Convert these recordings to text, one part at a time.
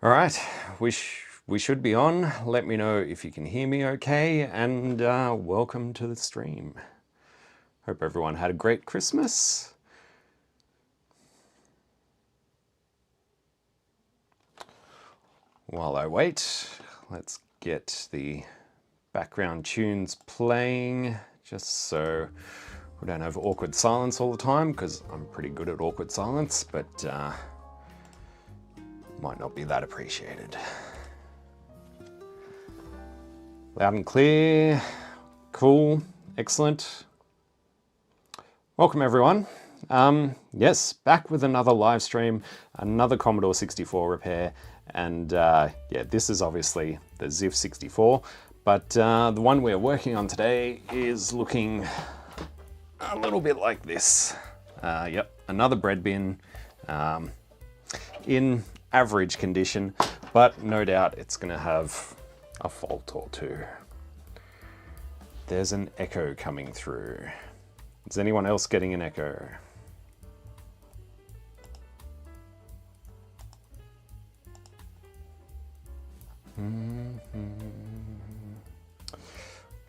All right, we should be on. Let me know if you can hear me okay, and welcome to the stream. Hope everyone had a great Christmas. While I wait, let's get the background tunes playing, just so we don't have awkward silence all the time, because I'm pretty good at awkward silence, but might not be that appreciated. Loud and clear, cool, excellent. Welcome everyone. Yes, back with another live stream, another Commodore 64 repair, and yeah, this is obviously the ZIF 64, but the one we're working on today is looking a little bit like this. Yep, another bread bin in average condition, but no doubt it's going to have a fault or two. There's an echo coming through. Is anyone else getting an echo?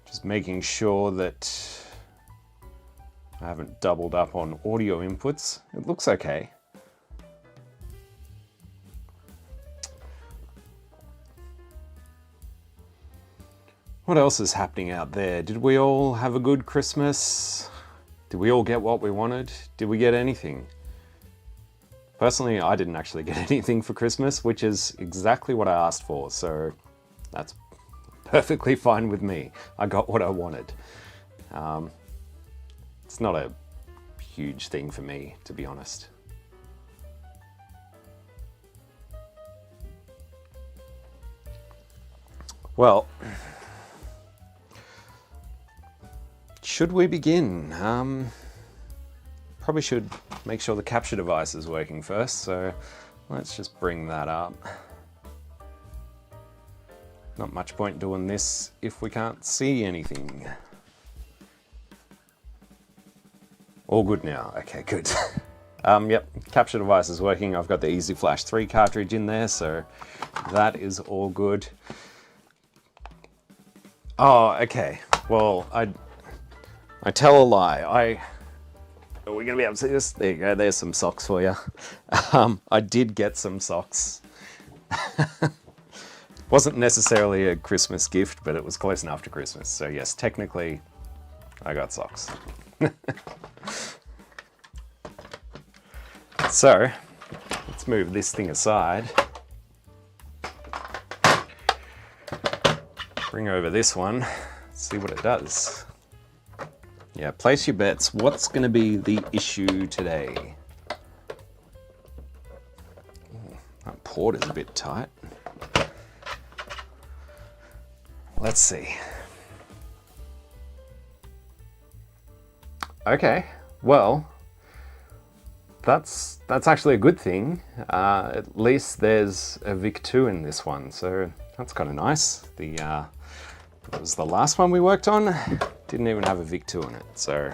Just making sure that I haven't doubled up on audio inputs. It looks okay. What else is happening out there? Did we all have a good Christmas? Did we all get what we wanted? Did we get anything? Personally, I didn't actually get anything for Christmas, which is exactly what I asked for, so that's perfectly fine with me. I got what I wanted. It's not a huge thing for me, to be honest. Well, should we begin? Probably should make sure the capture device is working first, so let's just bring that up. Not much point doing this if we can't see anything. All good now. Okay, good. Yep, capture device is working. I've got the Easy Flash 3 cartridge in there, so that is all good. Oh, okay. Well, I tell a lie. Are we gonna be able to see this? There you go, there's some socks for you. I did get some socks. Wasn't necessarily a Christmas gift, but it was close enough to Christmas. So yes, technically, I got socks. So, let's move this thing aside. Bring over this one, see what it does. Yeah, place your bets. What's going to be the issue today? Ooh, that port is a bit tight. Let's see. Okay, well, that's actually a good thing. At least there's a VIC-2 in this one, so that's kind of nice. That was the last one we worked on. Didn't even have a VIC-2 in it, so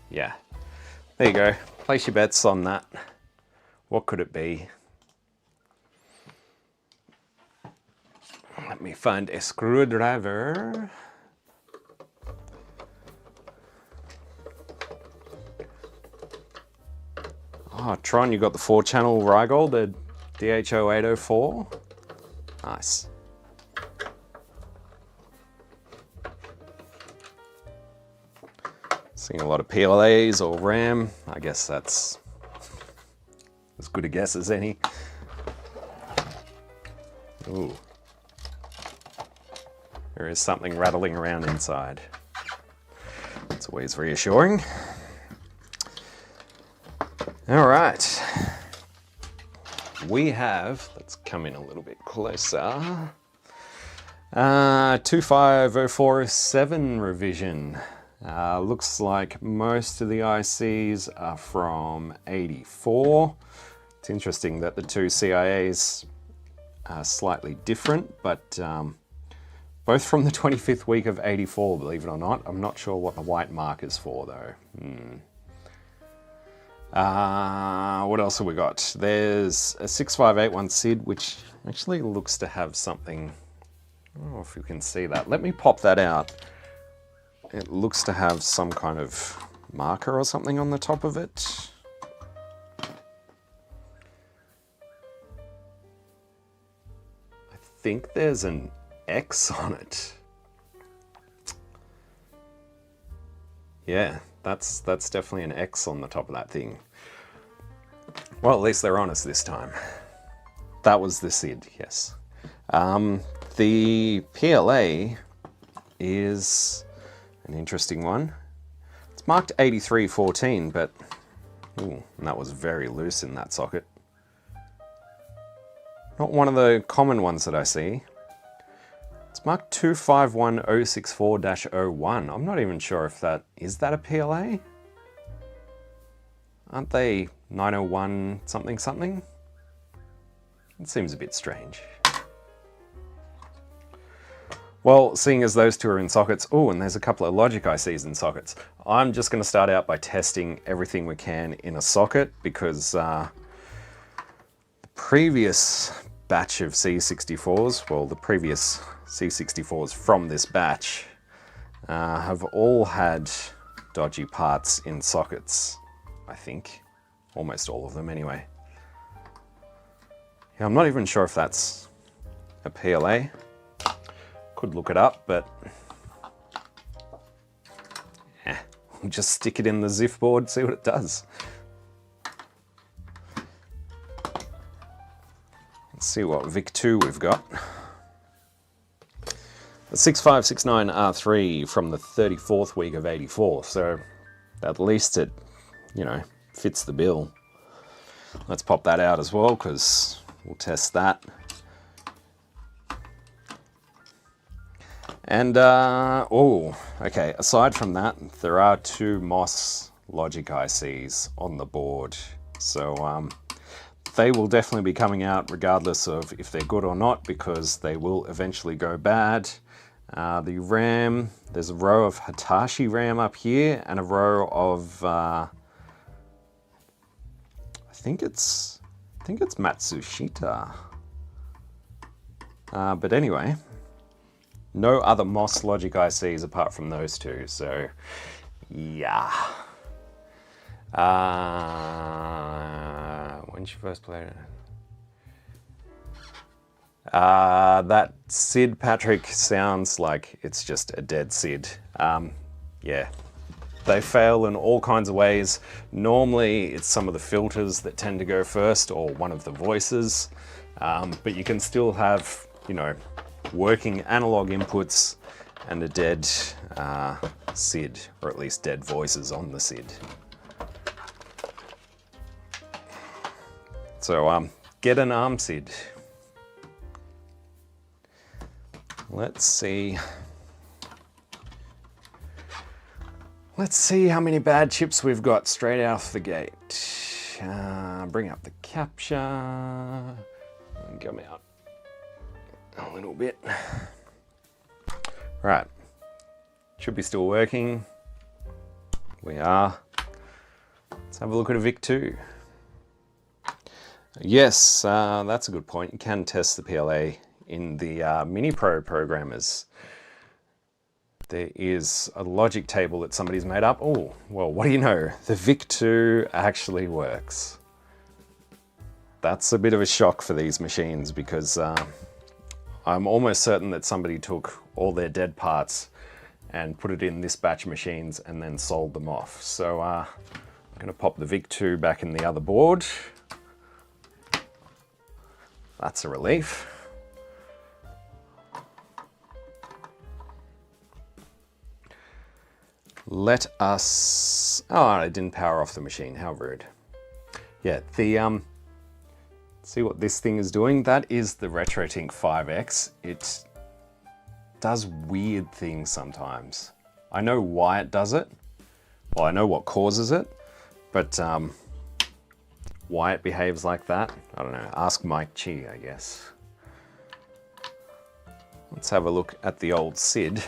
yeah. There you go. Place your bets on that. What could it be? Let me find a screwdriver. Oh, Tron, you got the 4-channel Rygold, the DH0804. Nice. Seeing a lot of PLAs or RAM. I guess that's as good a guess as any. Ooh. There is something rattling around inside. It's always reassuring. All right. We have, let's come in a little bit closer. 25047 revision. Looks like most of the ICs are from 84. It's interesting that the two CIAs are slightly different, but both from the 25th week of 84, believe it or not. I'm not sure what the white mark is for though. What else have we got? There's a 6581 SID, which actually looks to have something. I don't know if you can see that. Let me pop that out. It looks to have some kind of marker or something on the top of it. I think there's an X on it. Yeah, that's definitely an X on the top of that thing. Well, at least they're honest this time. That was the SID, yes. The PLA is an interesting one. It's marked 8314, but ooh, and that was very loose in that socket. Not one of the common ones that I see. It's marked 251064-01. I'm not even sure if that is that a PLA? Aren't they 901 something something? It seems a bit strange. Well, seeing as those two are in sockets, oh, and there's a couple of logic ICs in sockets, I'm just going to start out by testing everything we can in a socket, because the previous batch of C64s, well, the previous C64s from this batch, have all had dodgy parts in sockets, I think. Almost all of them anyway. Yeah, I'm not even sure if that's a PLA. Could look it up, but we'll just stick it in the ZIF board, see what it does. Let's see what VIC2 we've got. The 6569R3 from the 34th week of 84, so at least it, you know, fits the bill. Let's pop that out as well, because we'll test that. And, oh, okay, aside from that, there are two MOS logic ICs on the board. So they will definitely be coming out regardless of if they're good or not, because they will eventually go bad. The RAM, there's a row of Hitachi RAM up here and a row of, I think it's Matsushita. But anyway, no other MOS logic ICs apart from those two, so yeah. When did you first play it? That SID, Patrick, sounds like it's just a dead SID. Yeah, they fail in all kinds of ways. Normally it's some of the filters that tend to go first, or one of the voices, but you can still have, you know, working analog inputs and a dead SID, or at least dead voices on the SID. So get an ARM SID. Let's see how many bad chips we've got straight off the gate. Bring up the capture and come out a little bit. Right, should be still working. We are. Let's have a look at a VIC2. Yes, that's a good point. You can test the PLA in the Mini Pro programmers. There is a logic table that somebody's made up. Oh, well, what do you know? The VIC2 actually works. That's a bit of a shock for these machines, because I'm almost certain that somebody took all their dead parts and put it in this batch of machines and then sold them off. So I'm going to pop the VIC2 back in the other board. That's a relief. Let us, oh, I didn't power off the machine, how rude. Yeah, the, see what this thing is doing? That is the RetroTink 5X. It does weird things sometimes. I know why it does it. Well, I know what causes it, but why it behaves like that, I don't know. Ask Mike Chi, I guess. Let's have a look at the old SID.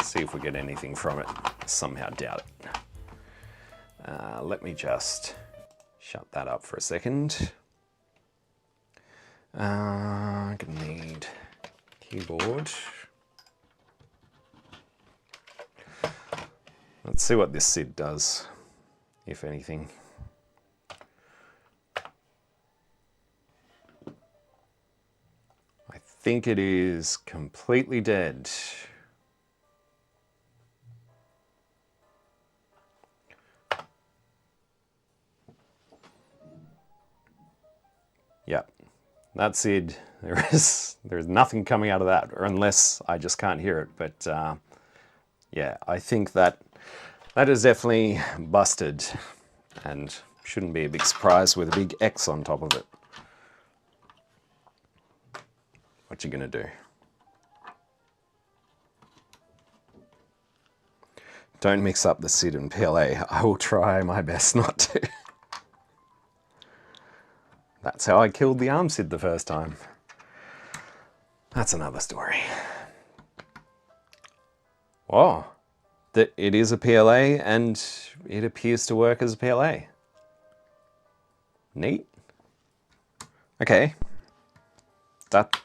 See if we get anything from it. Somehow doubt it. Let me just shut that up for a second. Gonna need keyboard. Let's see what this SID does, if anything. I think it is completely dead. Yep, that's it. There's nothing coming out of that, or unless I just can't hear it. But yeah, I think that is definitely busted, and shouldn't be a big surprise with a big X on top of it. What you gonna do? Don't mix up the SID and PLA. I will try my best not to. That's how I killed the ARM SID the first time. That's another story. Oh, it is a PLA and it appears to work as a PLA. Neat. Okay. That's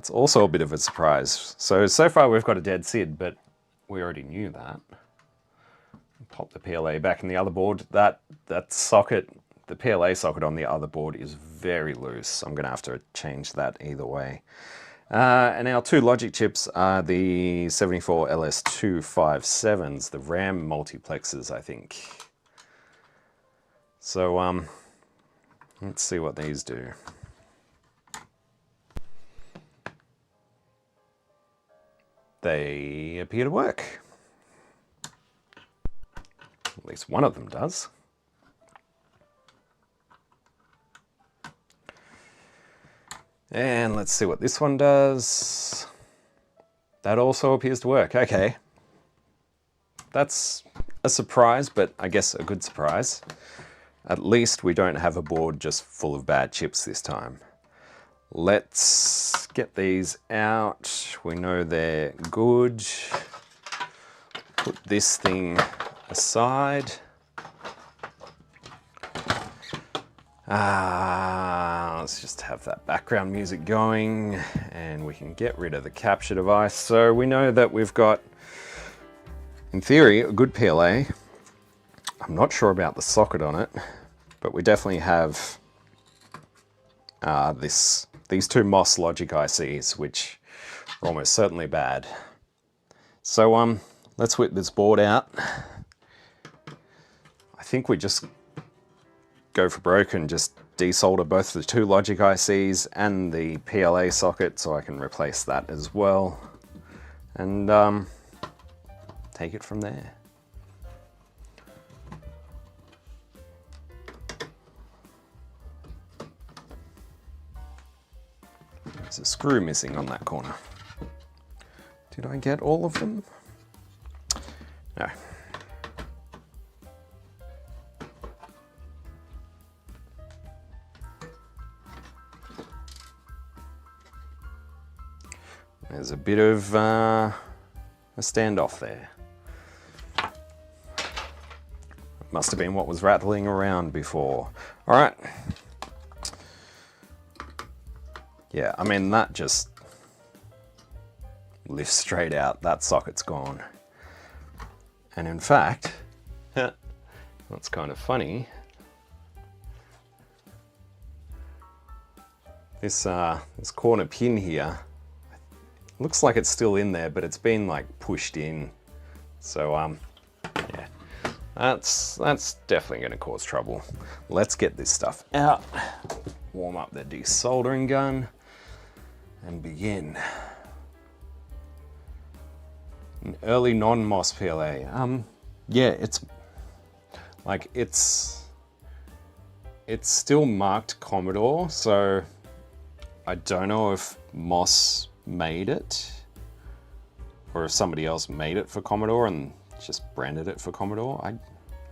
also a bit of a surprise. So far we've got a dead SID, but we already knew that. Pop the PLA back in the other board. That socket, the PLA socket on the other board is very loose. I'm gonna have to change that either way. And our two logic chips are the 74LS257s, the RAM multiplexers, I think. So let's see what these do. They appear to work. At least one of them does. And let's see what this one does. That also appears to work. Okay. That's a surprise, but I guess a good surprise. At least we don't have a board just full of bad chips this time. Let's get these out. We know they're good. Put this thing aside. Let's just have that background music going and we can get rid of the capture device. So we know that we've got, in theory, a good PLA. I'm not sure about the socket on it, but we definitely have these two MOS logic ICs, which are almost certainly bad. So let's whip this board out. I think we just go for broke and just desolder both the two logic ICs and the PLA socket, so I can replace that as well, and take it from there. There's a screw missing on that corner. Did I get all of them? No. There's a bit of a standoff there. Must have been what was rattling around before. All right. Yeah, I mean, that just lifts straight out. That socket's gone. And in fact, that's kind of funny. This corner pin here, looks like it's still in there, but it's been like pushed in. So yeah, that's definitely going to cause trouble. Let's get this stuff out, warm up the desoldering gun, and begin. An early non-MOS PLA. Yeah, it's still marked Commodore, so I don't know if MOS made it or if somebody else made it for Commodore and just branded it for Commodore.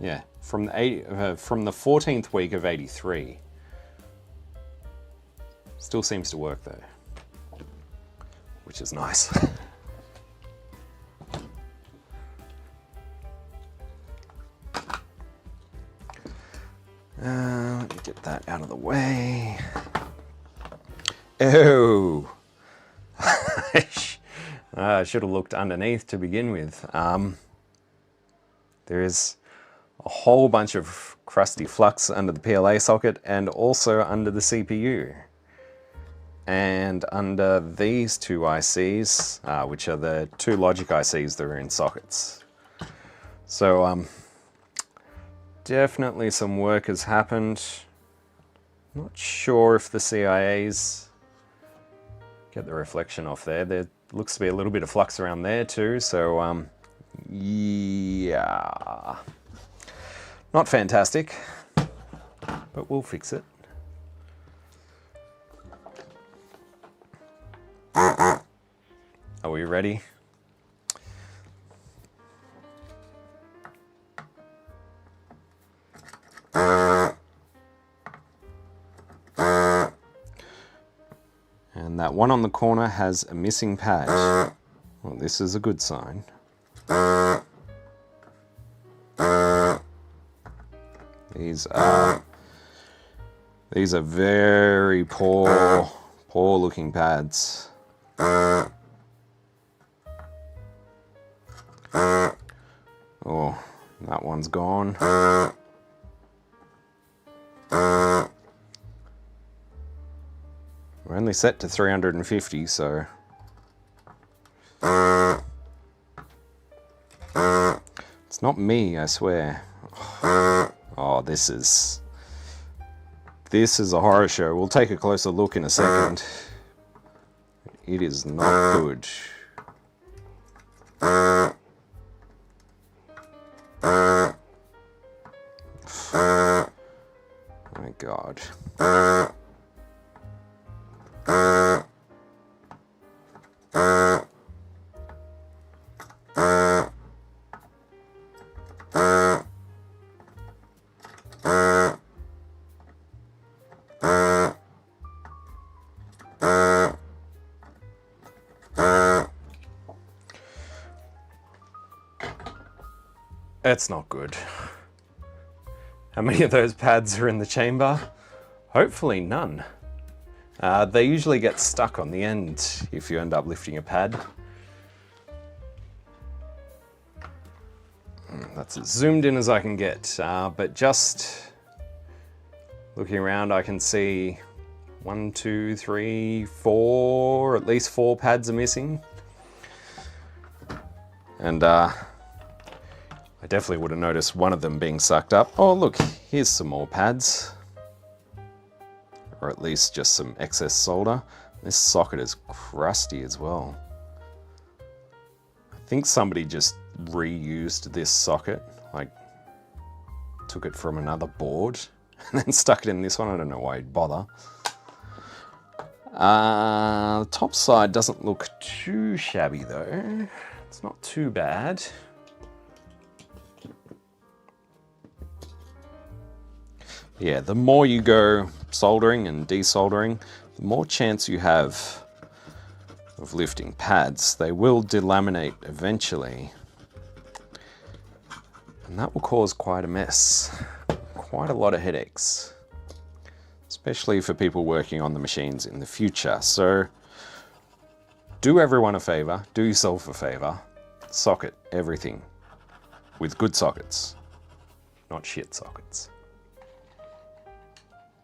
Yeah, from the 14th week of 83. Still seems to work though, which is nice. Ew. I should have looked underneath to begin with. There is a whole bunch of crusty flux under the PLA socket and also under the CPU. And under these two ICs, which are the two logic ICs that are in sockets. So definitely some work has happened. Not sure if the CIAs get the reflection off there. There looks to be a little bit of flux around there too, so yeah. Not fantastic, but we'll fix it. Are we ready? And that one on the corner has a missing pad. Well, this is a good sign. These are very poor looking pads. Oh, that one's gone. We're only set to 350, so it's not me, I swear. Oh, this is a horror show. We'll take a closer look in a second. It is not good. Oh my God. That's not good. How many of those pads are in the chamber? Hopefully none. They usually get stuck on the end if you end up lifting a pad. That's as zoomed in as I can get, but just looking around I can see 1, 2, 3, 4, at least 4 pads are missing. And I definitely would have noticed one of them being sucked up. Oh look, here's some more pads. Or at least just some excess solder. This socket is crusty as well. I think somebody just reused this socket, like took it from another board and then stuck it in this one. I don't know why you'd bother. The top side doesn't look too shabby though. It's not too bad. Yeah, the more you go soldering and desoldering, the more chance you have of lifting pads. They will delaminate eventually. And that will cause quite a mess. Quite a lot of headaches. Especially for people working on the machines in the future. So, do everyone a favor, do yourself a favor, socket everything with good sockets, not shit sockets.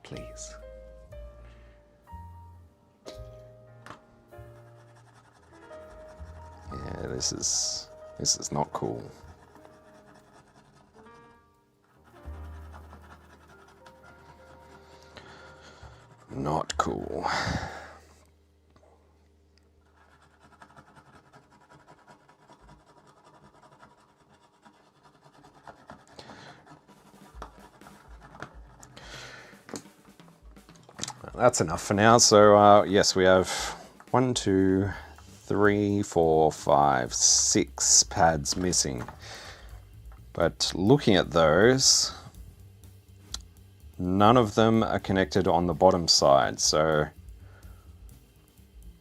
Please. Yeah, this is not cool. Not cool. That's enough for now. So yes, we have 1, 2, 3, 4, 5, 6 pads missing. But looking at those, none of them are connected on the bottom side. So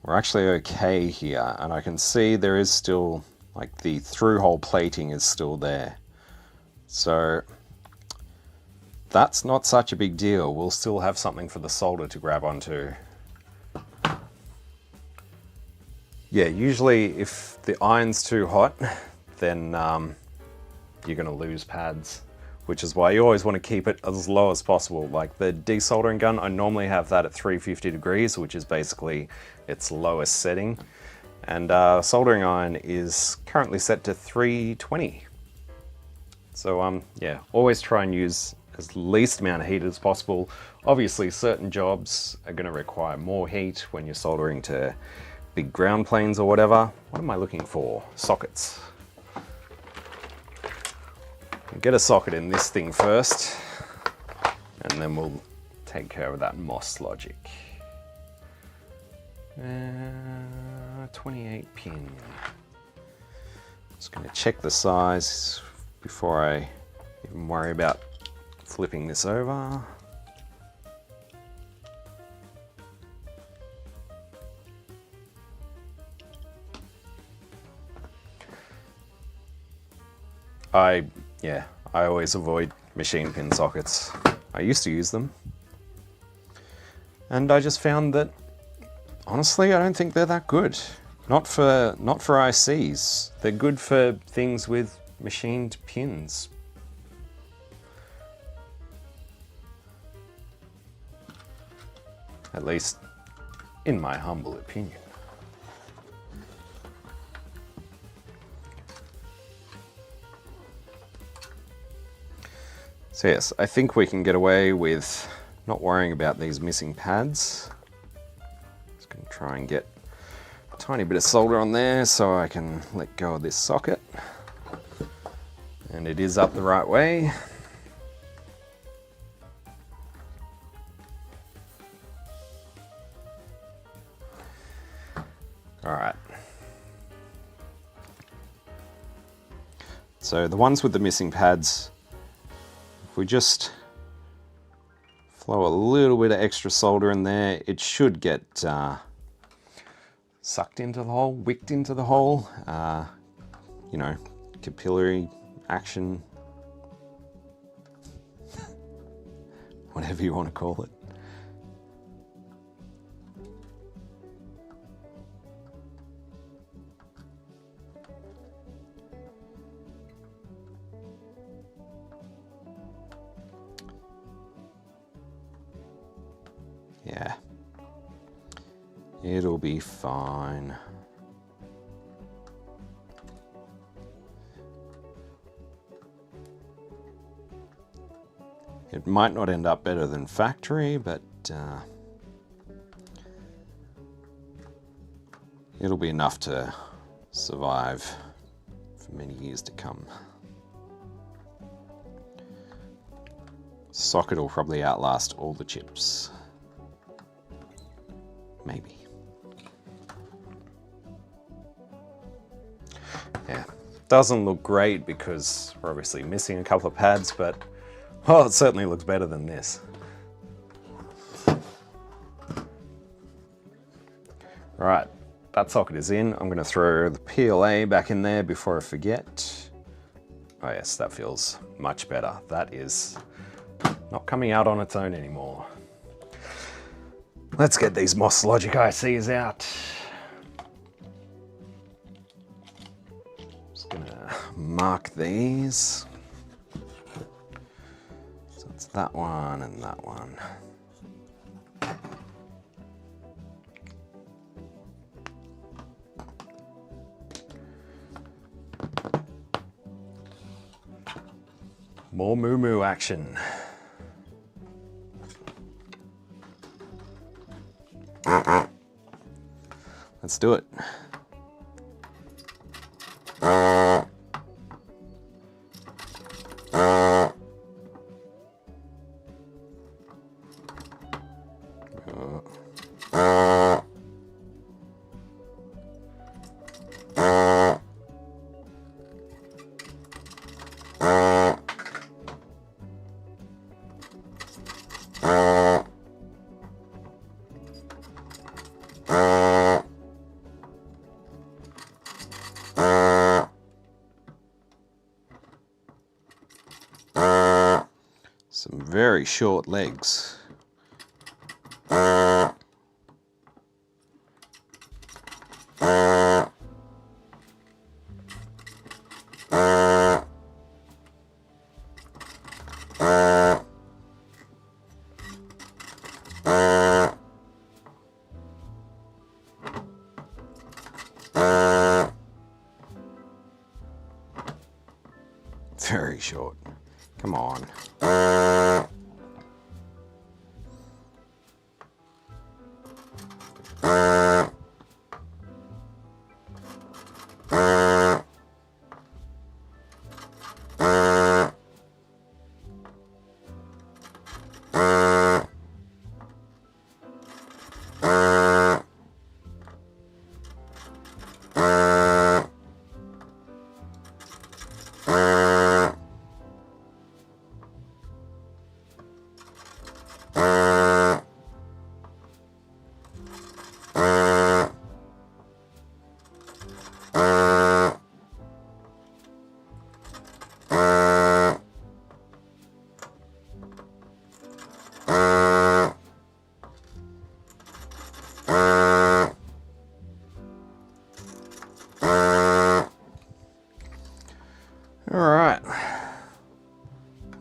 we're actually okay here. And I can see there is still, like, the through-hole plating is still there. So that's not such a big deal. We'll still have something for the solder to grab onto. Yeah, usually if the iron's too hot, then you're going to lose pads, which is why you always want to keep it as low as possible. Like the desoldering gun, I normally have that at 350 degrees, which is basically its lowest setting. And soldering iron is currently set to 320. So yeah, always try and use as least amount of heat as possible. Obviously, certain jobs are going to require more heat when you're soldering to big ground planes or whatever. What am I looking for? Sockets. Get a socket in this thing first, and then we'll take care of that MOS logic. 28 pin. Just going to check the size before I even worry about flipping this over. I always avoid machine pin sockets. I used to use them, and I just found that honestly I don't think they're that good. Not for ICs. They're good for things with machined pins. At least in my humble opinion. So yes, I think we can get away with not worrying about these missing pads. Just going to try and get a tiny bit of solder on there so I can let go of this socket. And it is up the right way. All right. So the ones with the missing pads, if we just flow a little bit of extra solder in there, it should get sucked into the hole, wicked into the hole, you know, capillary action, whatever you want to call it. Yeah, it'll be fine. It might not end up better than factory, but it'll be enough to survive for many years to come. Socket will probably outlast all the chips. Maybe. Yeah, doesn't look great because we're obviously missing a couple of pads, but well, it certainly looks better than this. Right, that socket is in. I'm going to throw the PLA back in there before I forget. Oh yes, that feels much better. That is not coming out on its own anymore. Let's get these MOS logic ICs out. Just gonna mark these. So it's that one and that one. More moo-moo action. Let's do it. Some very short legs. Very short. Come on.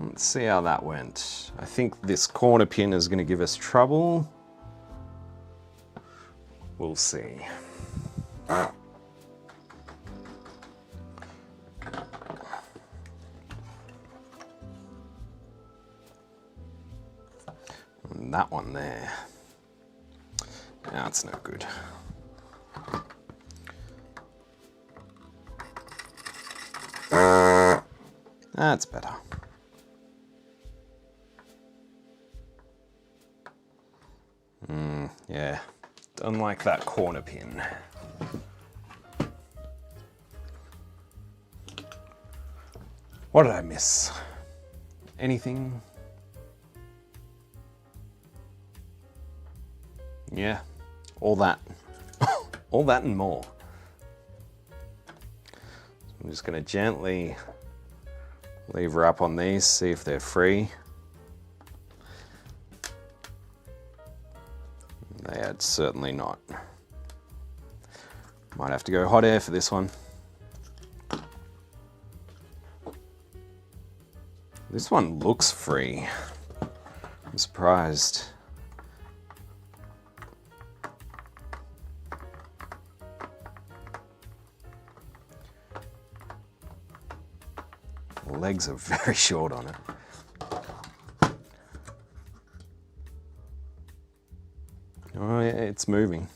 Let's see how that went. I think this corner pin is going to give us trouble. We'll see. And that one there. That's no good. That's better. Yeah, don't like that corner pin. What did I miss? Anything? Yeah, all that. All that and more. I'm just going to gently lever up on these, see if they're free. They are certainly not. Might have to go hot air for this one. This one looks free. I'm surprised. The legs are very short on it. Oh yeah, it's moving.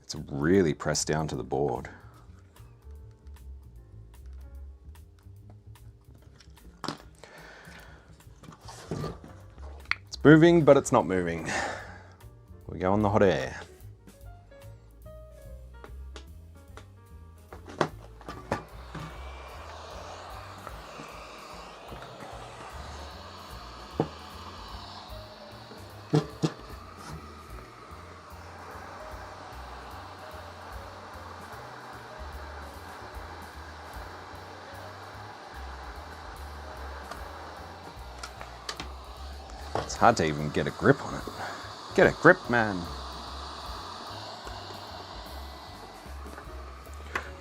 It's really pressed down to the board. It's moving, but it's not moving. We go on the hot air. It's hard to even get a grip on it. Get a grip, man.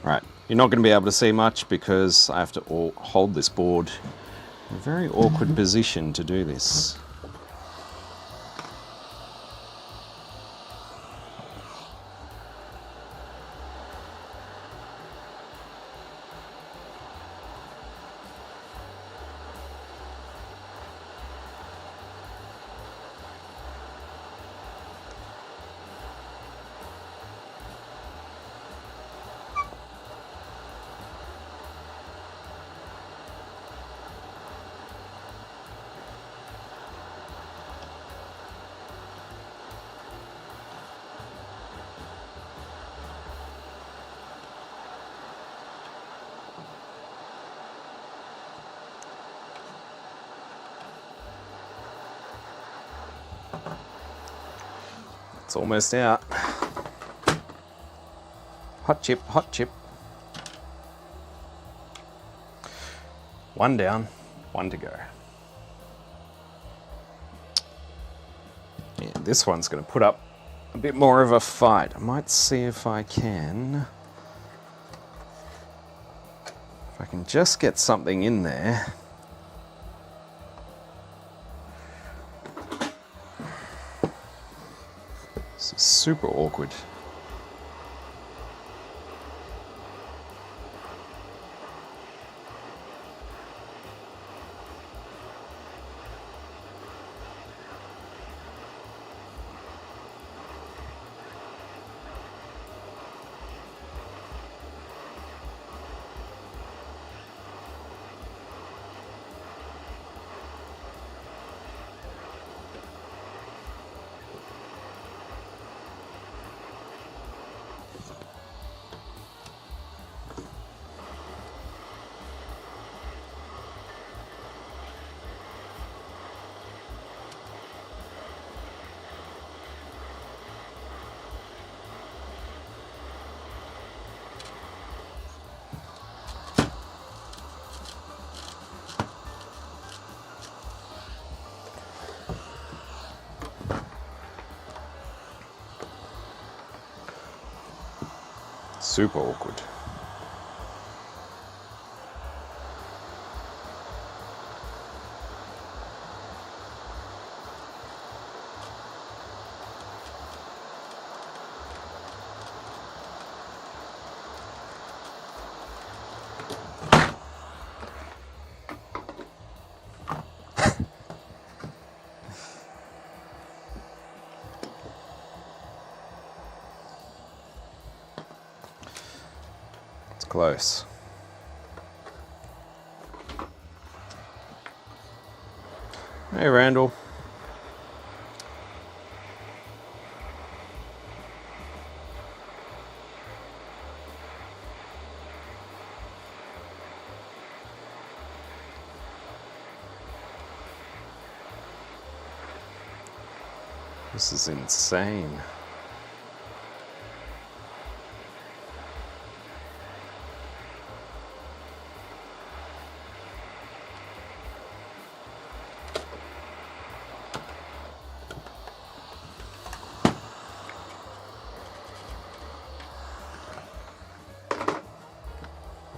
Right, you're not going to be able to see much because I have to hold this board in a very awkward position to do this. It's almost out. Hot chip, hot chip. One down, one to go. Yeah, this one's going to put up a bit more of a fight. I might see if I can. If I can just get something in there. This is super awkward. super awkward. Close. Hey, Randall. This is insane.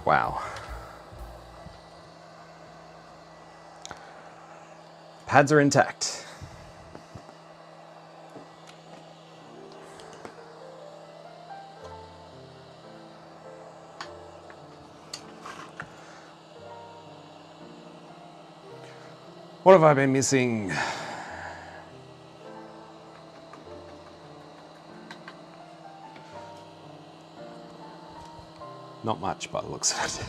Wow. Pads are intact. What have I been missing? Not much by the looks of it.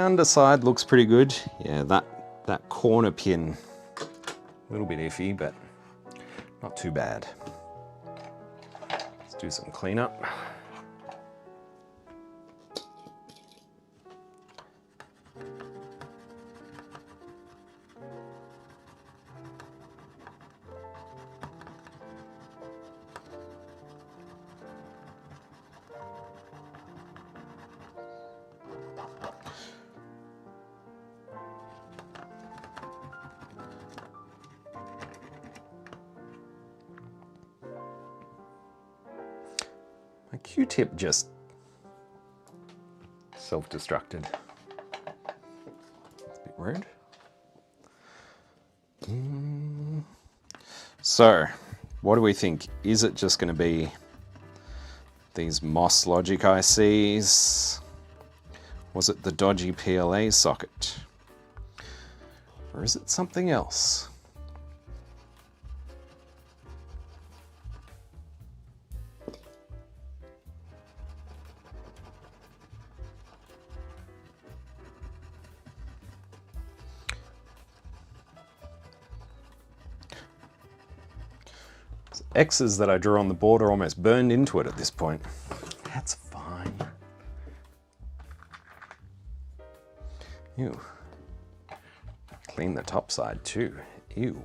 Underside looks pretty good. Yeah, that corner pin, a little bit iffy, but not too bad. Let's do some cleanup. My Q-tip just self-destructed. That's a bit rude. So, what do we think? Is it just going to be these MOS logic ICs? Was it the dodgy PLA socket? Or is it something else? X's that I drew on the board are almost burned into it at this point. That's fine. Ew. Clean the top side too. Ew.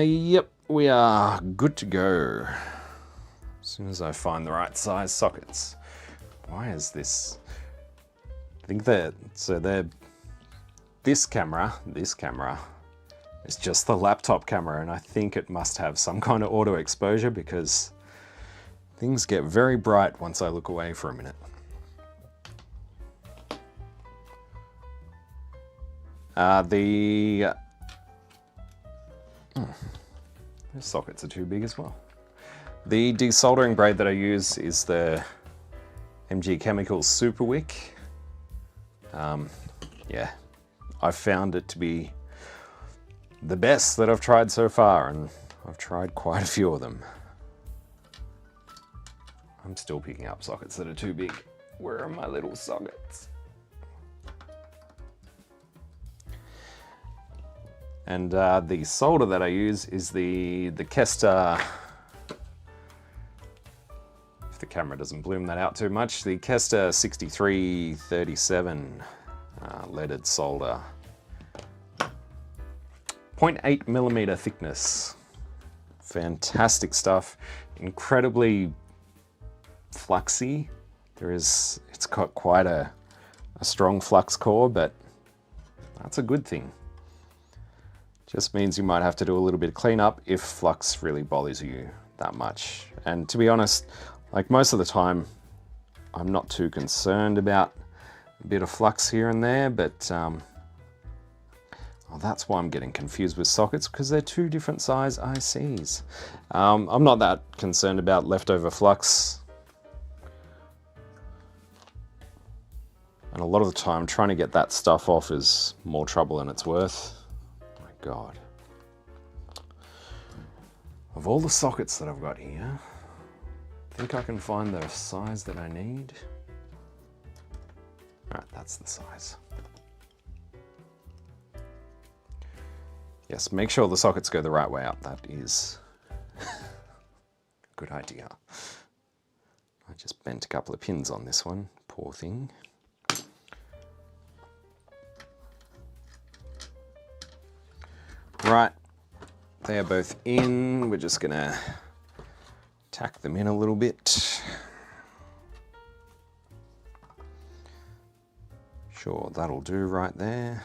Yep, we are good to go. As soon as I find the right size sockets. Why is this? I think that, so this camera is just the laptop camera, and I think it must have some kind of auto exposure because things get very bright once I look away for a minute. Those sockets are too big as well. The desoldering braid that I use is the MG Chemicals Super Wick. Yeah, I've found it to be the best that I've tried so far, and I've tried quite a few of them. I'm still picking up sockets that are too big. Where are my little sockets? And the solder that I use is the Kester, if the camera doesn't bloom that out too much, the Kester 6337 leaded solder. 0.8 millimeter thickness. Fantastic stuff. Incredibly fluxy. It's got quite a strong flux core, but that's a good thing. Just means you might have to do a little bit of cleanup if flux really bothers you that much. And to be honest, like most of the time, I'm not too concerned about a bit of flux here and there, but well, that's why I'm getting confused with sockets, because they're two different size ICs. I'm not that concerned about leftover flux. And a lot of the time, trying to get that stuff off is more trouble than it's worth. My God. Of all the sockets that I've got here, I think I can find the size that I need. All right, that's the size. Yes, make sure the sockets go the right way up. That is a good idea. I just bent a couple of pins on this one, poor thing. Right, they are both in. We're just gonna tack them in a little bit. Sure, that'll do right there.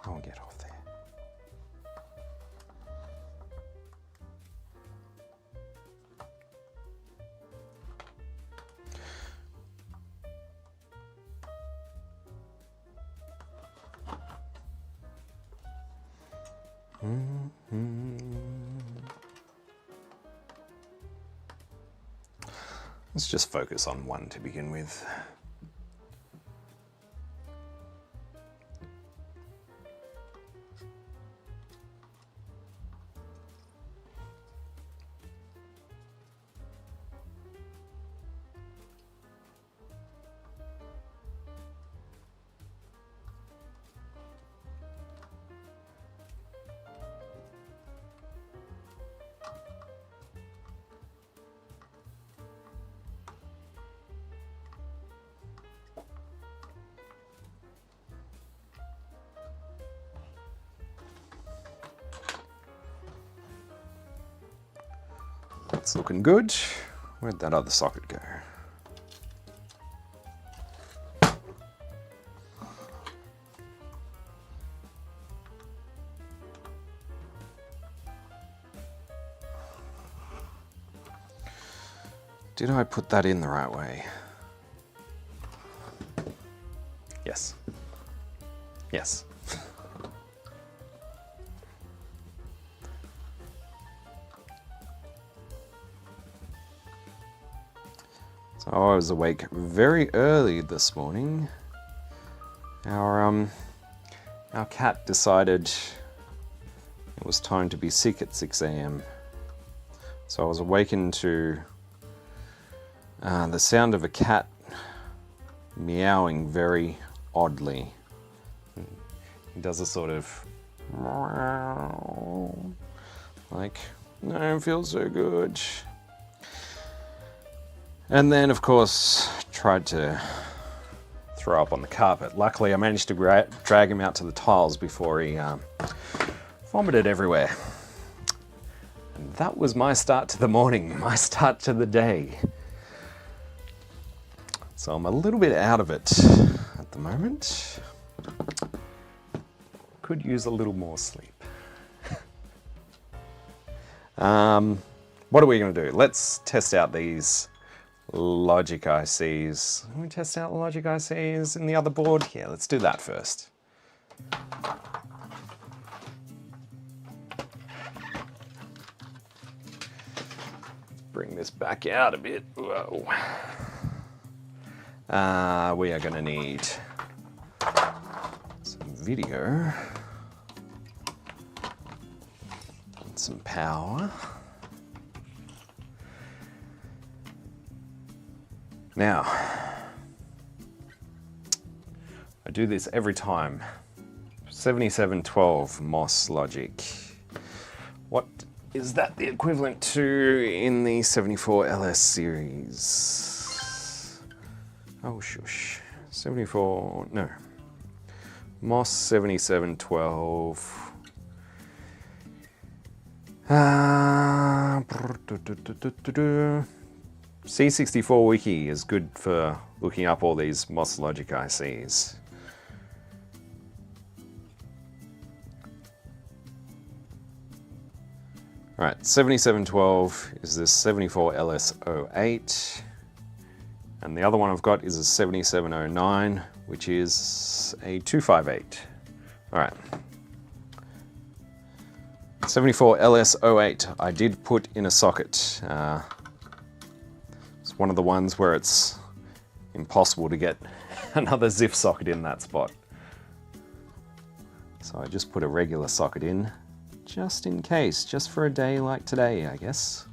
I'll get off there. Let's just focus on one to begin with. That's looking good. Where'd that other socket go? Did I put that in the right way? Yes. Yes. So I was awake very early this morning. Our cat decided it was time to be sick at 6 a.m. So I was awakened to the sound of a cat meowing very oddly. He does a sort of like, I don't feel so good. And then, of course, tried to throw up on the carpet. Luckily, I managed to drag him out to the tiles before he vomited everywhere. And that was my start to the morning, my start to the day. So I'm a little bit out of it at the moment. Could use a little more sleep. What are we going to do? Let's test out these logic ICs. Can we test out the logic ICs in the other board? Yeah, let's do that first. Bring this back out a bit. Whoa. We are going to need some video and some power. Now, do this every time. 7712 MOS logic. What is that the equivalent to in the 74LS series? Oh shush. 74, no. MOS 7712. C64 wiki is good for looking up all these MOS logic ICs. Alright, 7712 is this 74LS08, and the other one I've got is a 7709, which is a 258. Alright. 74LS08 I did put in a socket. It's one of the ones where it's impossible to get another ZIF socket in that spot. So I just put a regular socket in, just in case, just for a day like today, I guess.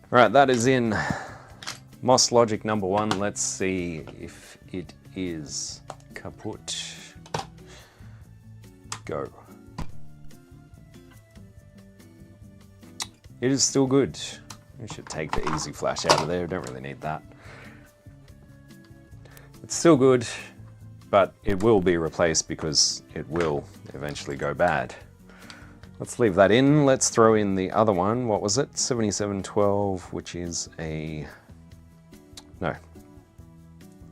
Right, that is in MOS logic number 1. Let's see if it is kaput. Go. It is still good. We should take the easy flash out of there, don't really need that. It's still good, but it will be replaced because it will eventually go bad. Let's leave that in. Let's throw in the other one. What was it? 7712, which is a... no.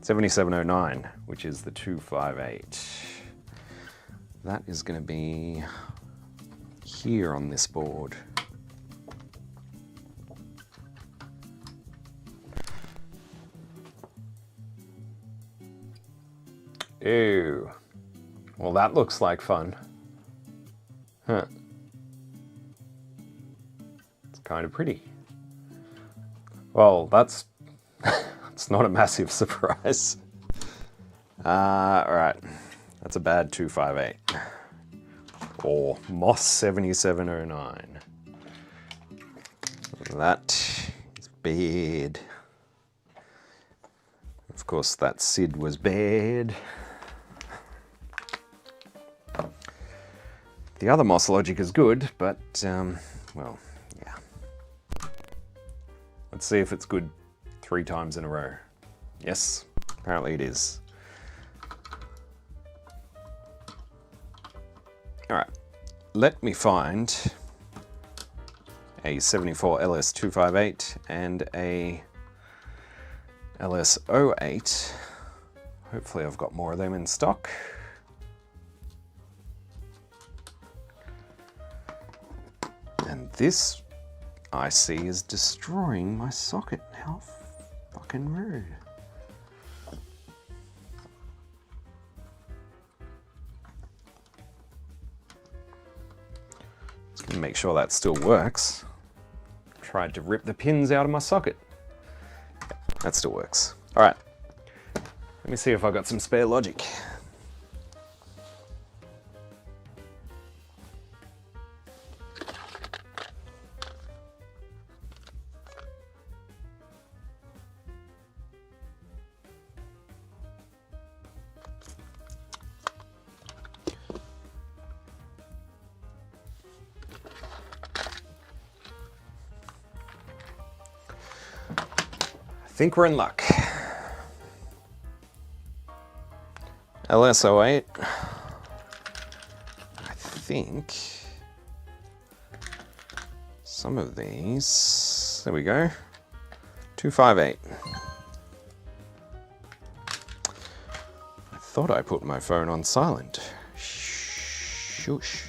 7709, which is the 258. That is going to be here on this board. Ew. Well, that looks like fun. Huh. It's kind of pretty. Well, that's... it's not a massive surprise. Alright. That's a bad 258. Or MOS 7709. That is bad. Of course, that SID was bad. The other MOS logic is good, but, well, yeah. Let's see if it's good 3 times in a row. Yes, apparently it is. Alright, let me find a 74LS258 and a LS08. Hopefully I've got more of them in stock. And this IC is destroying my socket. How fucking rude. Just gonna make sure that still works. Tried to rip the pins out of my socket. That still works. All right, let me see if I've got some spare logic. I think we're in luck. LS08. I think some of these, there we go, 258. I thought I put my phone on silent. Shush.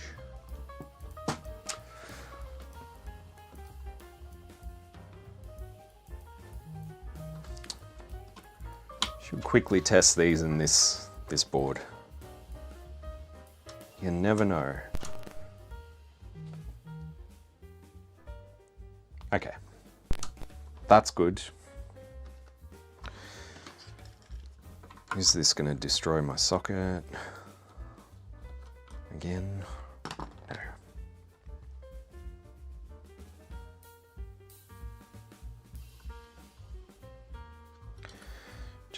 Should quickly test these in this board. You never know. Okay, that's good. Is this going to destroy my socket again? No.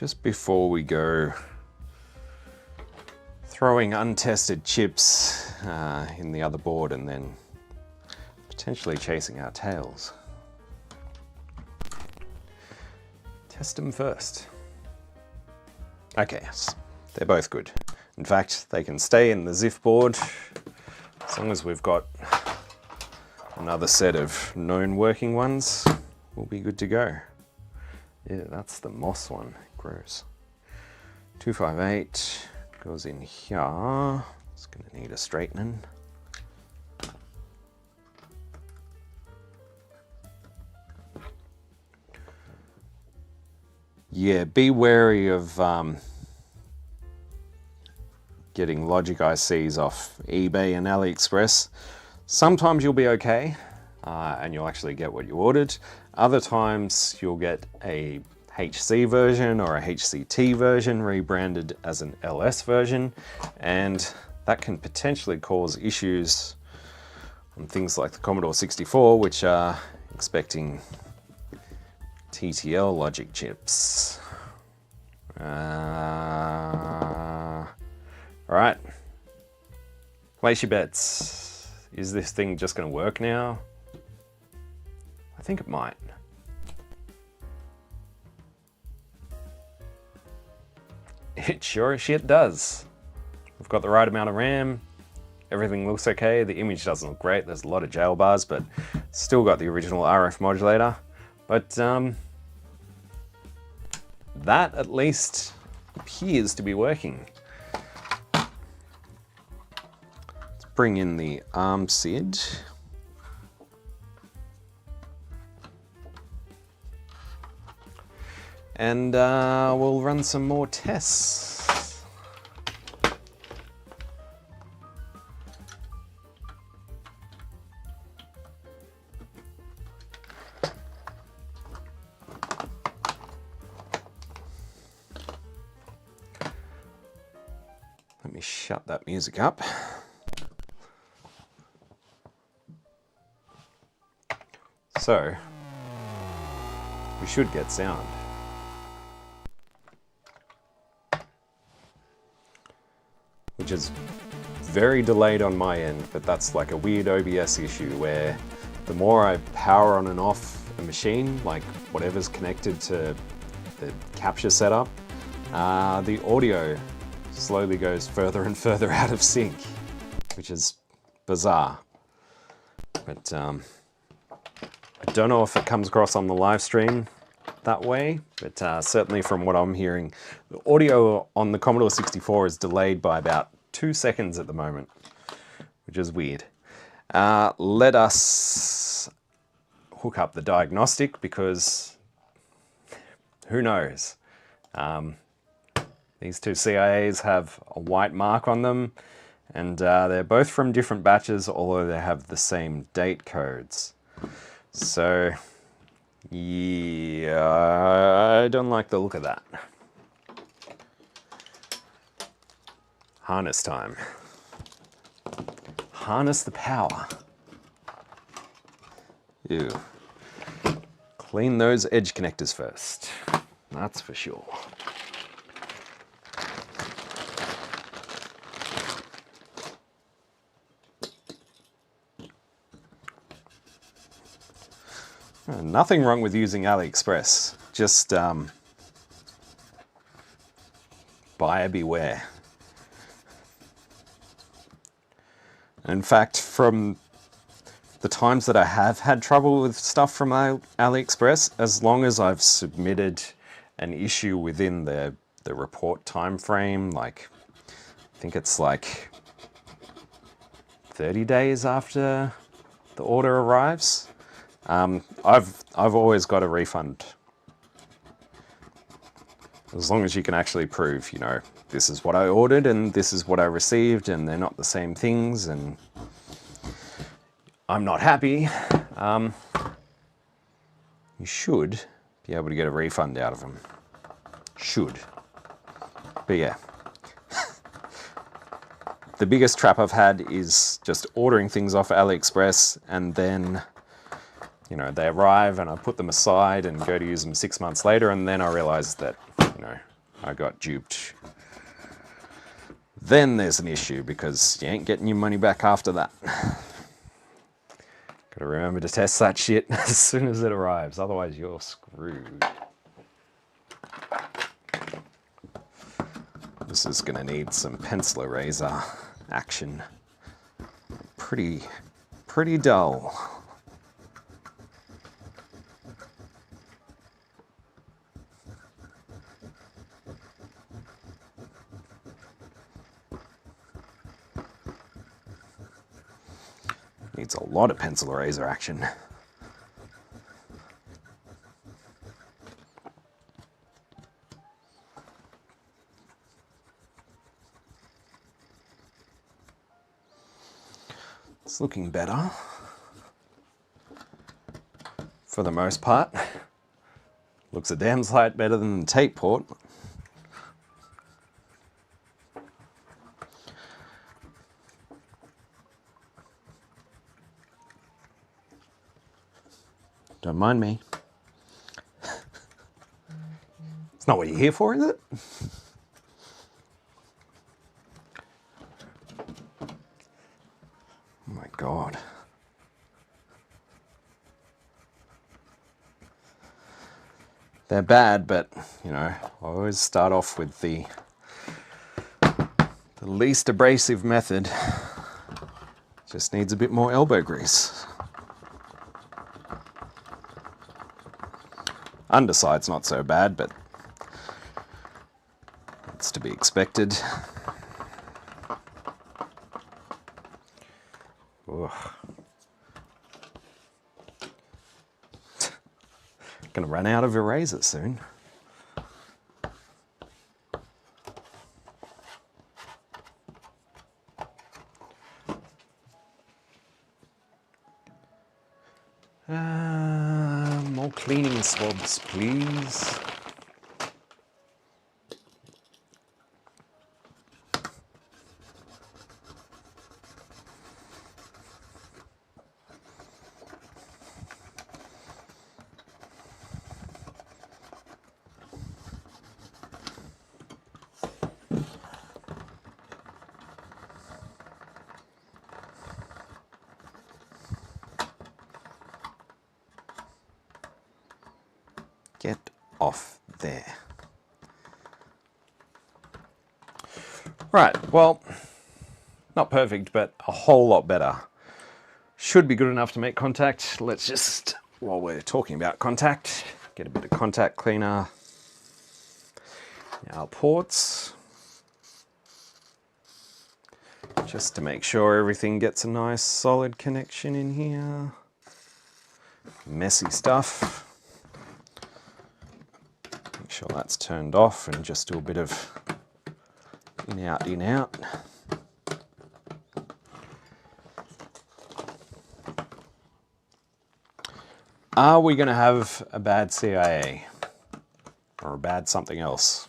just before we go throwing untested chips in the other board and then potentially chasing our tails. Test them first. Okay, yes, they're both good. In fact, they can stay in the ZIF board as long as we've got another set of known working ones. We'll be good to go. Yeah, that's the moss one. It grows. 258 goes in here. It's going to need a straightening. Yeah, be wary of getting logic ICs off eBay and AliExpress. Sometimes you'll be okay and you'll actually get what you ordered. Other times you'll get a HC version or a HCT version rebranded as an LS version, and that can potentially cause issues on things like the Commodore 64, which are expecting TTL logic chips. All right, place your bets. Is this thing just going to work now? I think it might. It sure as shit does. We've got the right amount of RAM. Everything looks okay. The image doesn't look great. There's a lot of jail bars, but still got the original RF modulator. But that at least appears to be working. Let's bring in the ARM SID. And we'll run some more tests. Let me shut that music up. So, we should get sound. Which is very delayed on my end, but that's like a weird OBS issue where the more I power on and off a machine, like whatever's connected to the capture setup, the audio slowly goes further and further out of sync, which is bizarre. But I don't know if it comes across on the live stream that way, but certainly from what I'm hearing, the audio on the Commodore 64 is delayed by about 2 seconds at the moment, which is weird. Let us hook up the diagnostic, because who knows? These two CIAs have a white mark on them, and they're both from different batches, although they have the same date codes. So yeah, I don't like the look of that. Harness time. Harness the power. Ew. Clean those edge connectors first. That's for sure. Nothing wrong with using AliExpress, just buyer beware. In fact, from the times that I have had trouble with stuff from AliExpress, as long as I've submitted an issue within the report time frame, like I think it's like 30 days after the order arrives, I've always got a refund. As long as you can actually prove, you know, this is what I ordered and this is what I received and they're not the same things and I'm not happy, you should be able to get a refund out of them. Should. But yeah. The biggest trap I've had is just ordering things off AliExpress and then, you know, they arrive and I put them aside and go to use them 6 months later, and then I realize that, you know, I got duped. Then there's an issue because you ain't getting your money back after that. Gotta remember to test that shit as soon as it arrives, otherwise you're screwed. This is gonna need some pencil eraser action. Pretty dull. Needs a lot of pencil eraser action. It's looking better for the most part. Looks a damn sight better than the tape port. Don't mind me. It's not what you're here for, is it? Oh my God. They're bad, but, you know, I always start off with the least abrasive method. Just needs a bit more elbow grease. Underside's not so bad, but it's to be expected. Ugh. Gonna run out of eraser soon. More cleaning swabs, please. Get off there. Right, well, not perfect, but a whole lot better. Should be good enough to make contact. Let's just, while we're talking about contact, get a bit of contact cleaner. Our ports. Just to make sure everything gets a nice solid connection in here. Messy stuff. Make sure that's turned off and just do a bit of in, out, in, out. Are we going to have a bad CIA or a bad something else?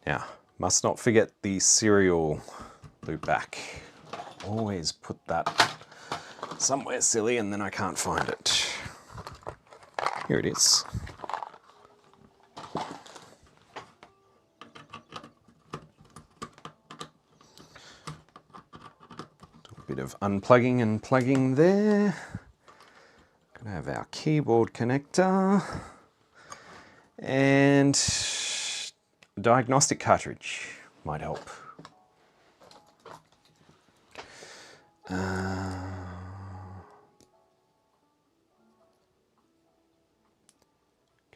Now, must not forget the serial loop back. Always put that somewhere silly and then I can't find it. Here it is. A bit of unplugging and plugging there. Gonna have our keyboard connector and diagnostic cartridge might help.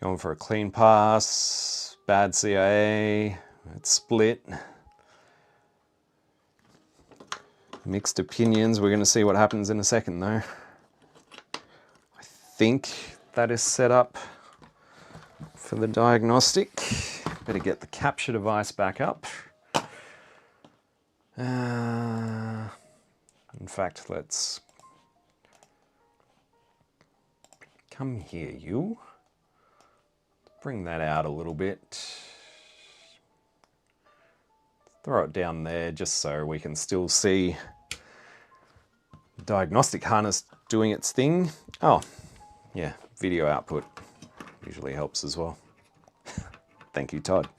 Going for a clean pass, bad CIA, it's split. Mixed opinions, we're going to see what happens in a second though. I think that is set up for the diagnostic. Better get the capture device back up. In fact, let's come here, you. Bring that out a little bit. Throw it down there just so we can still see the diagnostic harness doing its thing. Oh, yeah, video output usually helps as well. Thank you, Todd.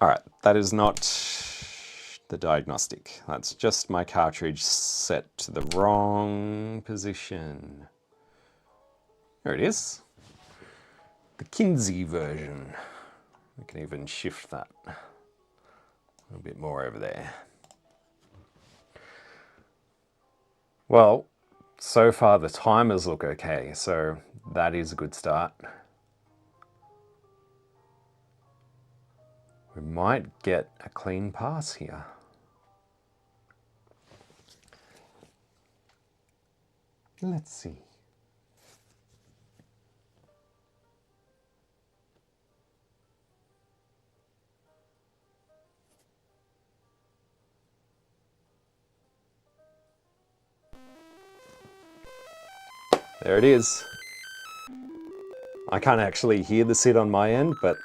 All right, that is not the diagnostic. That's just my cartridge set to the wrong position. There it is. The Kinsey version. We can even shift that a little bit more over there. Well, so far the timers look okay, so that is a good start. We might get a clean pass here. Let's see. There it is. I can't actually hear the SID on my end, but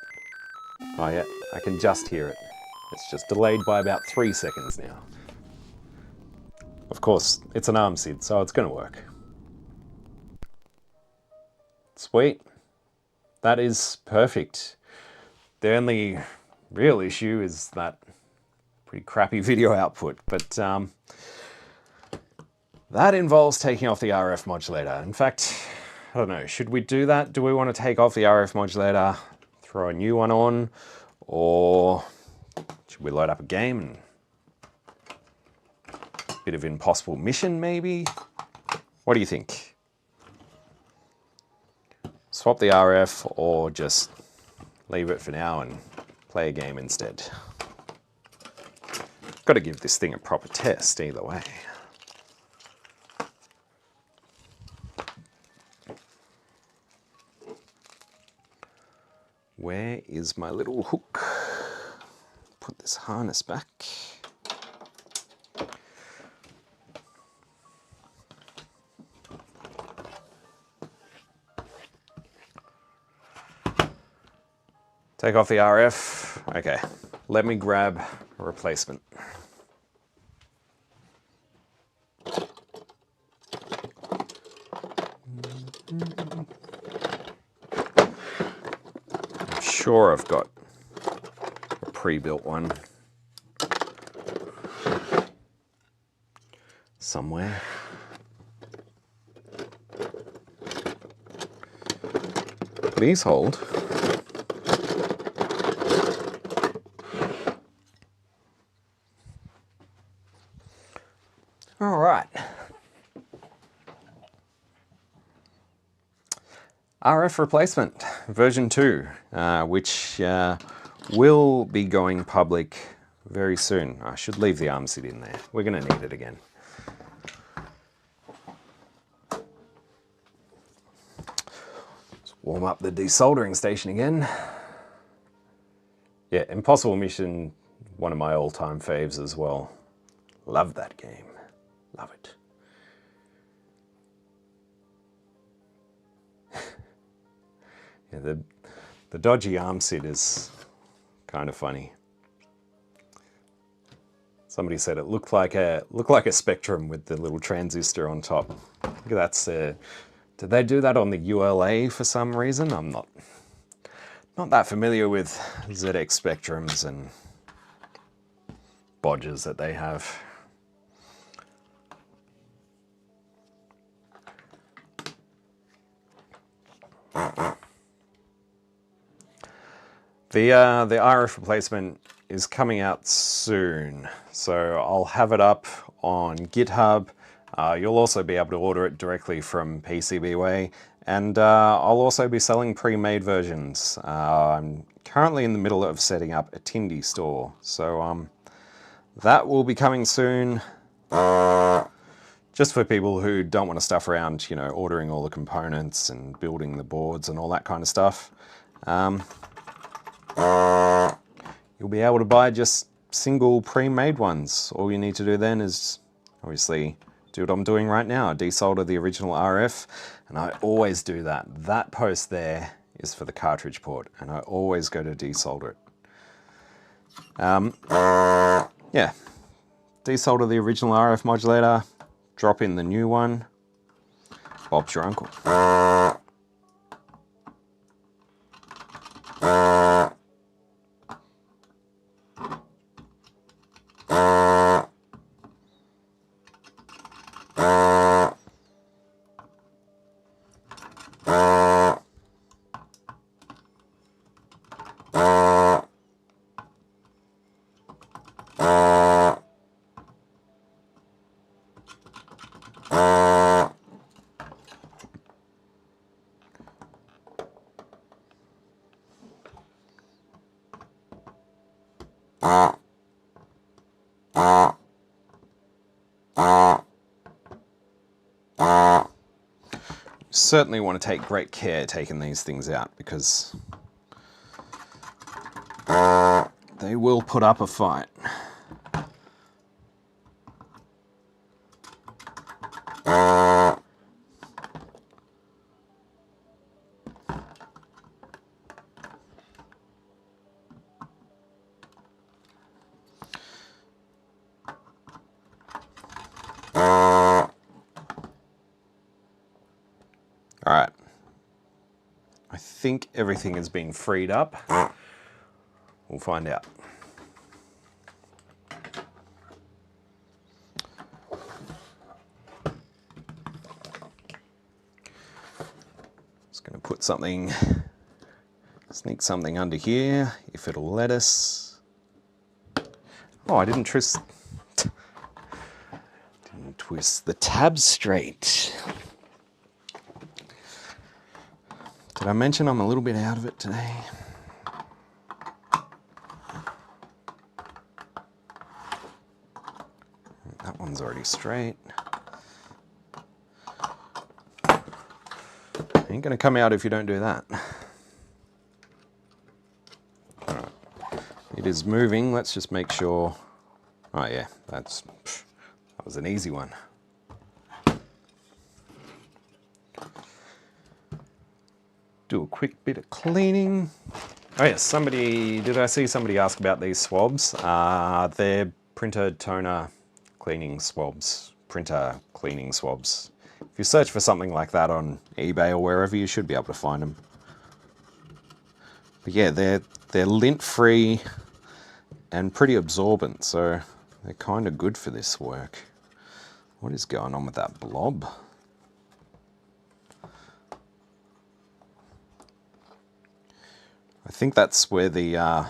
oh yeah, I can just hear it. It's just delayed by about 3 seconds now. Of course, it's an ARM SID, so it's going to work. Sweet. That is perfect. The only real issue is that pretty crappy video output, but that involves taking off the RF modulator. In fact, I don't know, should we do that? Do we want to take off the RF modulator, throw a new one on, or should we load up a game and bit of Impossible Mission maybe? What do you think? Swap the RF or just leave it for now and play a game instead? Got to give this thing a proper test either way. Where is my little hook? Put this harness back. Take off the RF. Okay, let me grab a replacement. I'm sure I've got a pre-built one somewhere. Please hold. All right. RF replacement version 2, which will be going public very soon. I should leave the ARM SID in there. We're going to need it again. Let's warm up the desoldering station again. Yeah, Impossible Mission, one of my all-time faves as well. Love that game. Love it. Yeah, the dodgy ARM SID is kind of funny. Somebody said it looked like a Spectrum with the little transistor on top. That's did they do that on the ULA for some reason? I'm not that familiar with ZX Spectrums and bodges that they have. The RF replacement is coming out soon, so I'll have it up on GitHub. You'll also be able to order it directly from PCBWay, and I'll also be selling pre-made versions. I'm currently in the middle of setting up a Tindy store, so that will be coming soon. Just for people who don't want to stuff around, you know, ordering all the components and building the boards and all that kind of stuff. You'll be able to buy just single pre-made ones. All you need to do then is obviously do what I'm doing right now, desolder the original RF, and I always do that. That post there is for the cartridge port, and I always go to desolder it. Yeah, desolder the original RF modulator, drop in the new one, Bob's your uncle. Certainly want to take great care taking these things out, because they will put up a fight. All right, I think everything has been freed up. We'll find out. Just going to put something, sneak something under here, if it'll let us. Oh, I didn't twist the tabs straight. Did I mention I'm a little bit out of it today? That one's already straight. Ain't gonna come out if you don't do that. All right. It is moving. Let's just make sure. Oh yeah, that was an easy one. Do a quick bit of cleaning. Oh yes, did I see somebody ask about these swabs? They're printer toner cleaning swabs, printer cleaning swabs. If you search for something like that on eBay or wherever, you should be able to find them. But yeah, they're lint-free and pretty absorbent, so they're kind of good for this work. What is going on with that blob? I think that's where the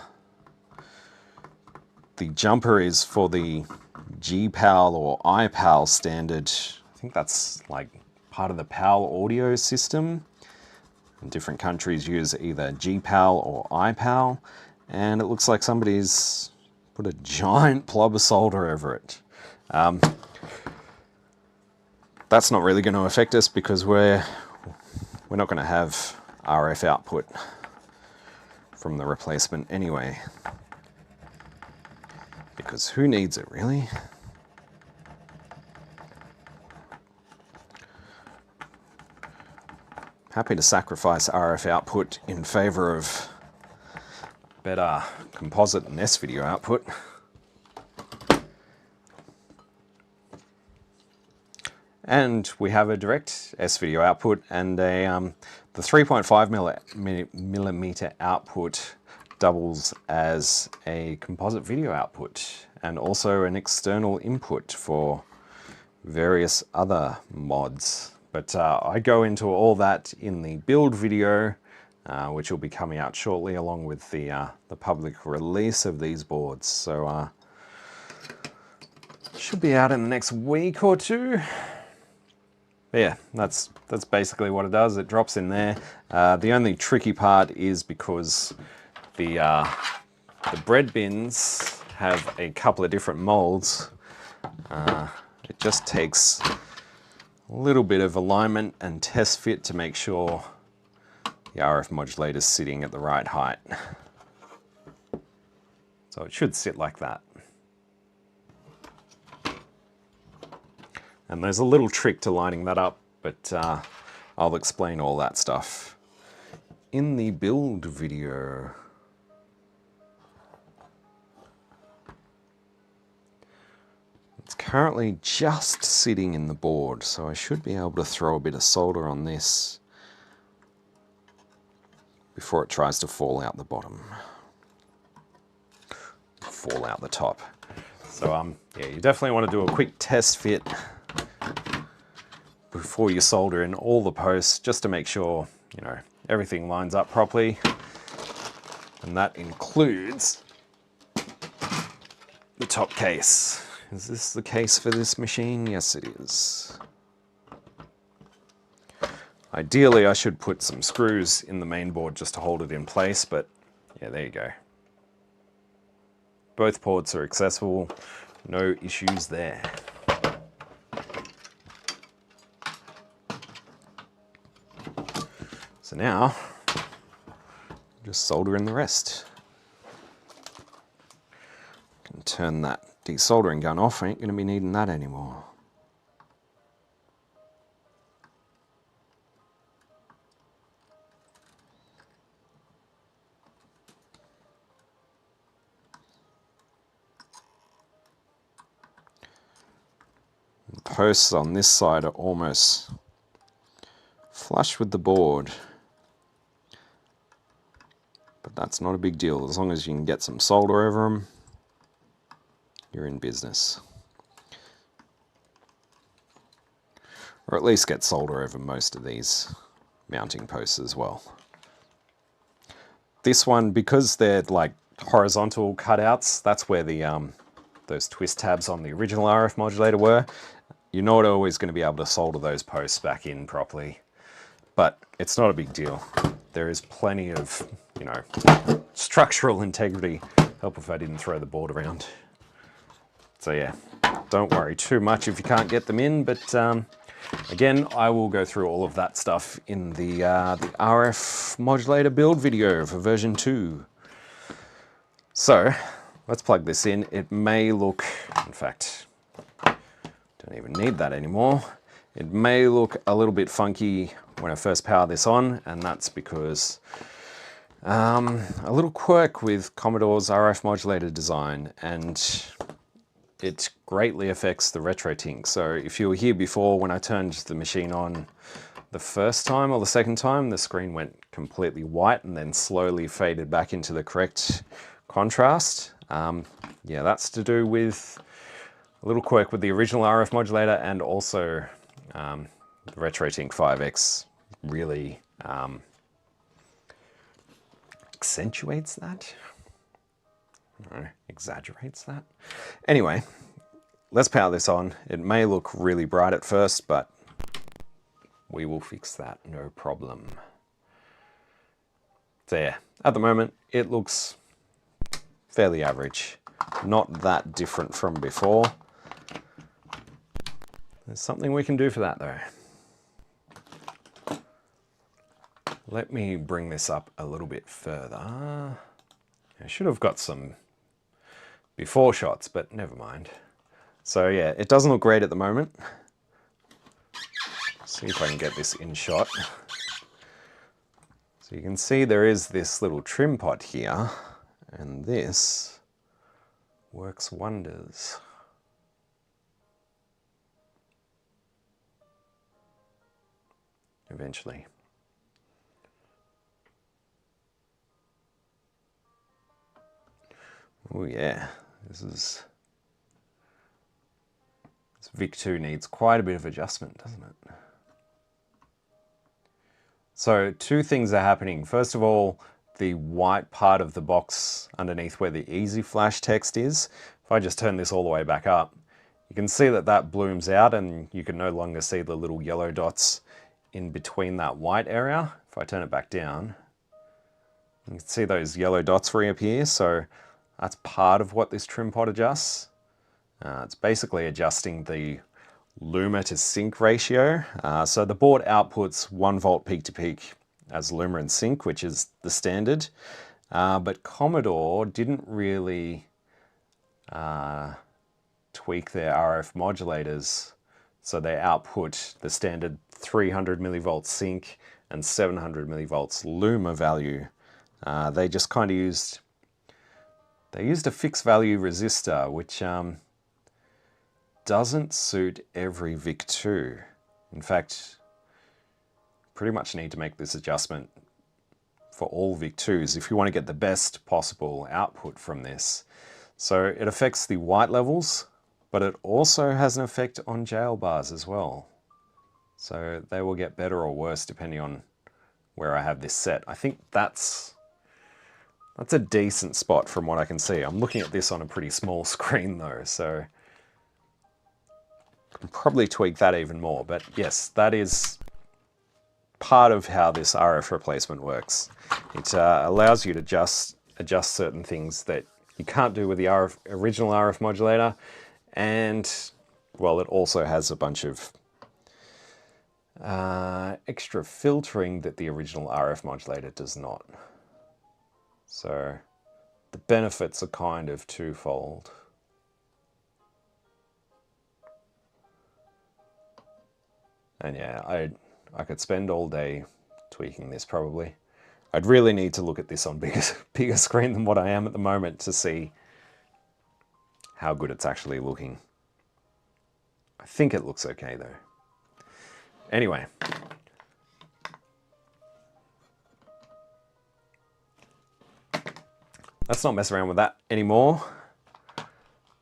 jumper is for the G-PAL or I-PAL standard. I think that's like part of the PAL audio system. And different countries use either G-PAL or I-PAL, and it looks like somebody's put a giant blob of solder over it. That's not really going to affect us because we're not going to have RF output from the replacement anyway, because who needs it really? Happy to sacrifice RF output in favor of better composite and S-video output. And we have a direct S-video output, and the 3.5 millimeter output doubles as a composite video output, and also an external input for various other mods. But I go into all that in the build video, which will be coming out shortly, along with the public release of these boards. So should be out in the next week or two. But yeah, that's basically what it does. It drops in there. The only tricky part is because the bread bins have a couple of different molds. It just takes a little bit of alignment and test fit to make sure the RF modulator is sitting at the right height. So it should sit like that. And there's a little trick to lining that up, but I'll explain all that stuff in the build video. It's currently just sitting in the board, so I should be able to throw a bit of solder on this before it tries to fall out the bottom. Fall out the top. So yeah, you definitely want to do a quick test fit before you solder in all the posts, just to make sure, you know, everything lines up properly. And that includes the top case. Is this the case for this machine? Yes, it is. Ideally, I should put some screws in the main board just to hold it in place, but yeah, there you go. Both ports are accessible, no issues there. So now, just solder in the rest. Can turn that desoldering gun off, I ain't gonna be needing that anymore. The posts on this side are almost flush with the board. But that's not a big deal, as long as you can get some solder over them, you're in business. Or at least get solder over most of these mounting posts as well. This one, because they're like horizontal cutouts, that's where the those twist tabs on the original RF modulator were. You're not always going to be able to solder those posts back in properly, but it's not a big deal. There is plenty of, you know, structural integrity. Help if I didn't throw the board around. So yeah, don't worry too much if you can't get them in, but again, I will go through all of that stuff in the RF modulator build video for version 2. So let's plug this in. It may look, in fact, don't even need that anymore. It may look a little bit funky when I first power this on, and that's because a little quirk with Commodore's RF modulator design, and it greatly affects the retrotink. So if you were here before when I turned the machine on the first time or the second time, the screen went completely white and then slowly faded back into the correct contrast. Yeah, that's to do with a little quirk with the original RF modulator, and also the RetroTink 5X really accentuates that. No, exaggerates that. Anyway, let's power this on. It may look really bright at first, but we will fix that, no problem. So yeah, at the moment, it looks fairly average. Not that different from before. There's something we can do for that though. Let me bring this up a little bit further. I should have got some before shots, but never mind. So yeah, it doesn't look great at the moment. See if I can get this in shot. So you can see there is this little trim pot here, and this works wonders. Eventually. Oh yeah, this VIC2 needs quite a bit of adjustment, doesn't it? So two things are happening. First of all, the white part of the box underneath where the Easy Flash text is, if I just turn this all the way back up, you can see that that blooms out and you can no longer see the little yellow dots in between that white area. If I turn it back down, you can see those yellow dots reappear. So that's part of what this trim pot adjusts. It's basically adjusting the luma to sync ratio. So the board outputs 1 volt peak to peak as luma and sync, which is the standard. But Commodore didn't really tweak their RF modulators so they output the standard 300 millivolts sync and 700 millivolts luma value. They just kind of used a fixed value resistor, which doesn't suit every VIC-2. In fact, pretty much need to make this adjustment for all VIC-2s if you want to get the best possible output from this. So it affects the white levels, but it also has an effect on jail bars as well. So they will get better or worse depending on where I have this set. I think that's a decent spot from what I can see. I'm looking at this on a pretty small screen though, so I can probably tweak that even more. But yes, that is part of how this RF replacement works. It allows you to adjust certain things that you can't do with the original RF modulator, and well, it also has a bunch of extra filtering that the original RF modulator does not. So the benefits are kind of twofold. And yeah, I could spend all day tweaking this probably. I'd really need to look at this on bigger screen than what I am at the moment to see how good it's actually looking. I think it looks okay though. Anyway. Let's not mess around with that anymore.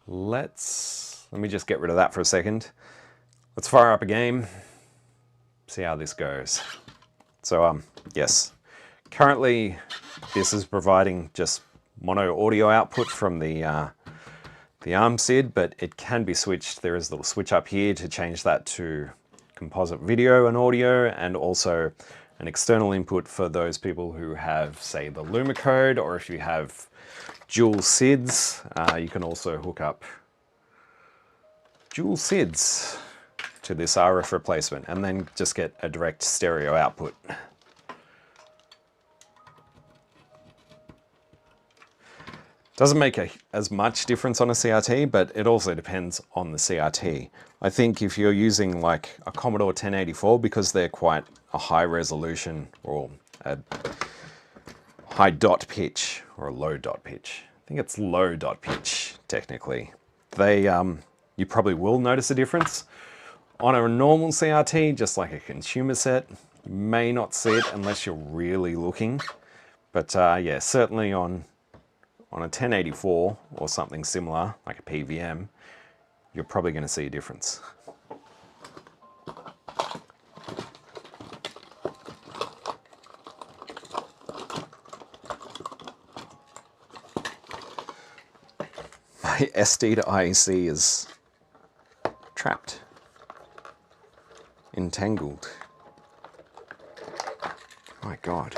Let me just get rid of that for a second. Let's fire up a game, see how this goes. So yes, currently this is providing just mono audio output from the ARM SID, but it can be switched. There is a little switch up here to change that to composite video and audio, and also an external input for those people who have, say, the Luma code, or if you have dual SIDs, you can also hook up dual SIDs to this RF replacement and then just get a direct stereo output. Doesn't make as much difference on a CRT, but it also depends on the CRT. I think if you're using like a Commodore 1084, because they're quite a high resolution or a high dot pitch or a low dot pitch. I think it's low dot pitch technically. You probably will notice a difference. On a normal CRT, just like a consumer set, you may not see it unless you're really looking. But yeah, certainly on a 1084 or something similar, like a PVM, you're probably going to see a difference. My SD to IEC is trapped, entangled. My God.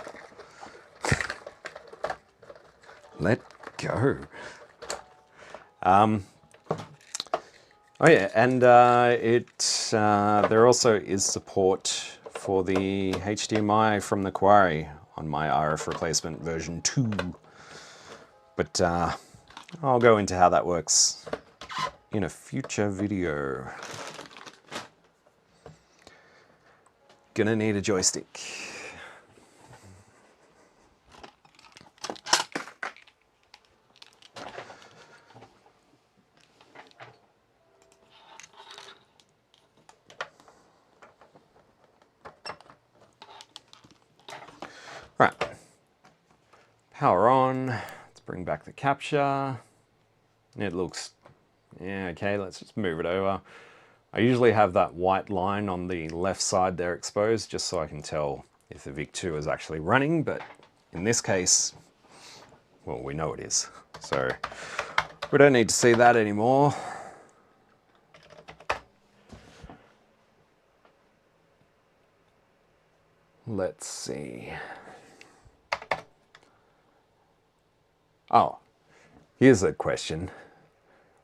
Let go. Oh yeah, and there also is support for the HDMI from the Quarry on my RF replacement version 2. But I'll go into how that works in a future video. Gonna need a joystick. Right, power on, let's bring back the capture. It looks, yeah, okay, let's just move it over. I usually have that white line on the left side there exposed, just so I can tell if the VIC-2 is actually running, but in this case, well, we know it is. So we don't need to see that anymore. Let's see. Oh, here's a question.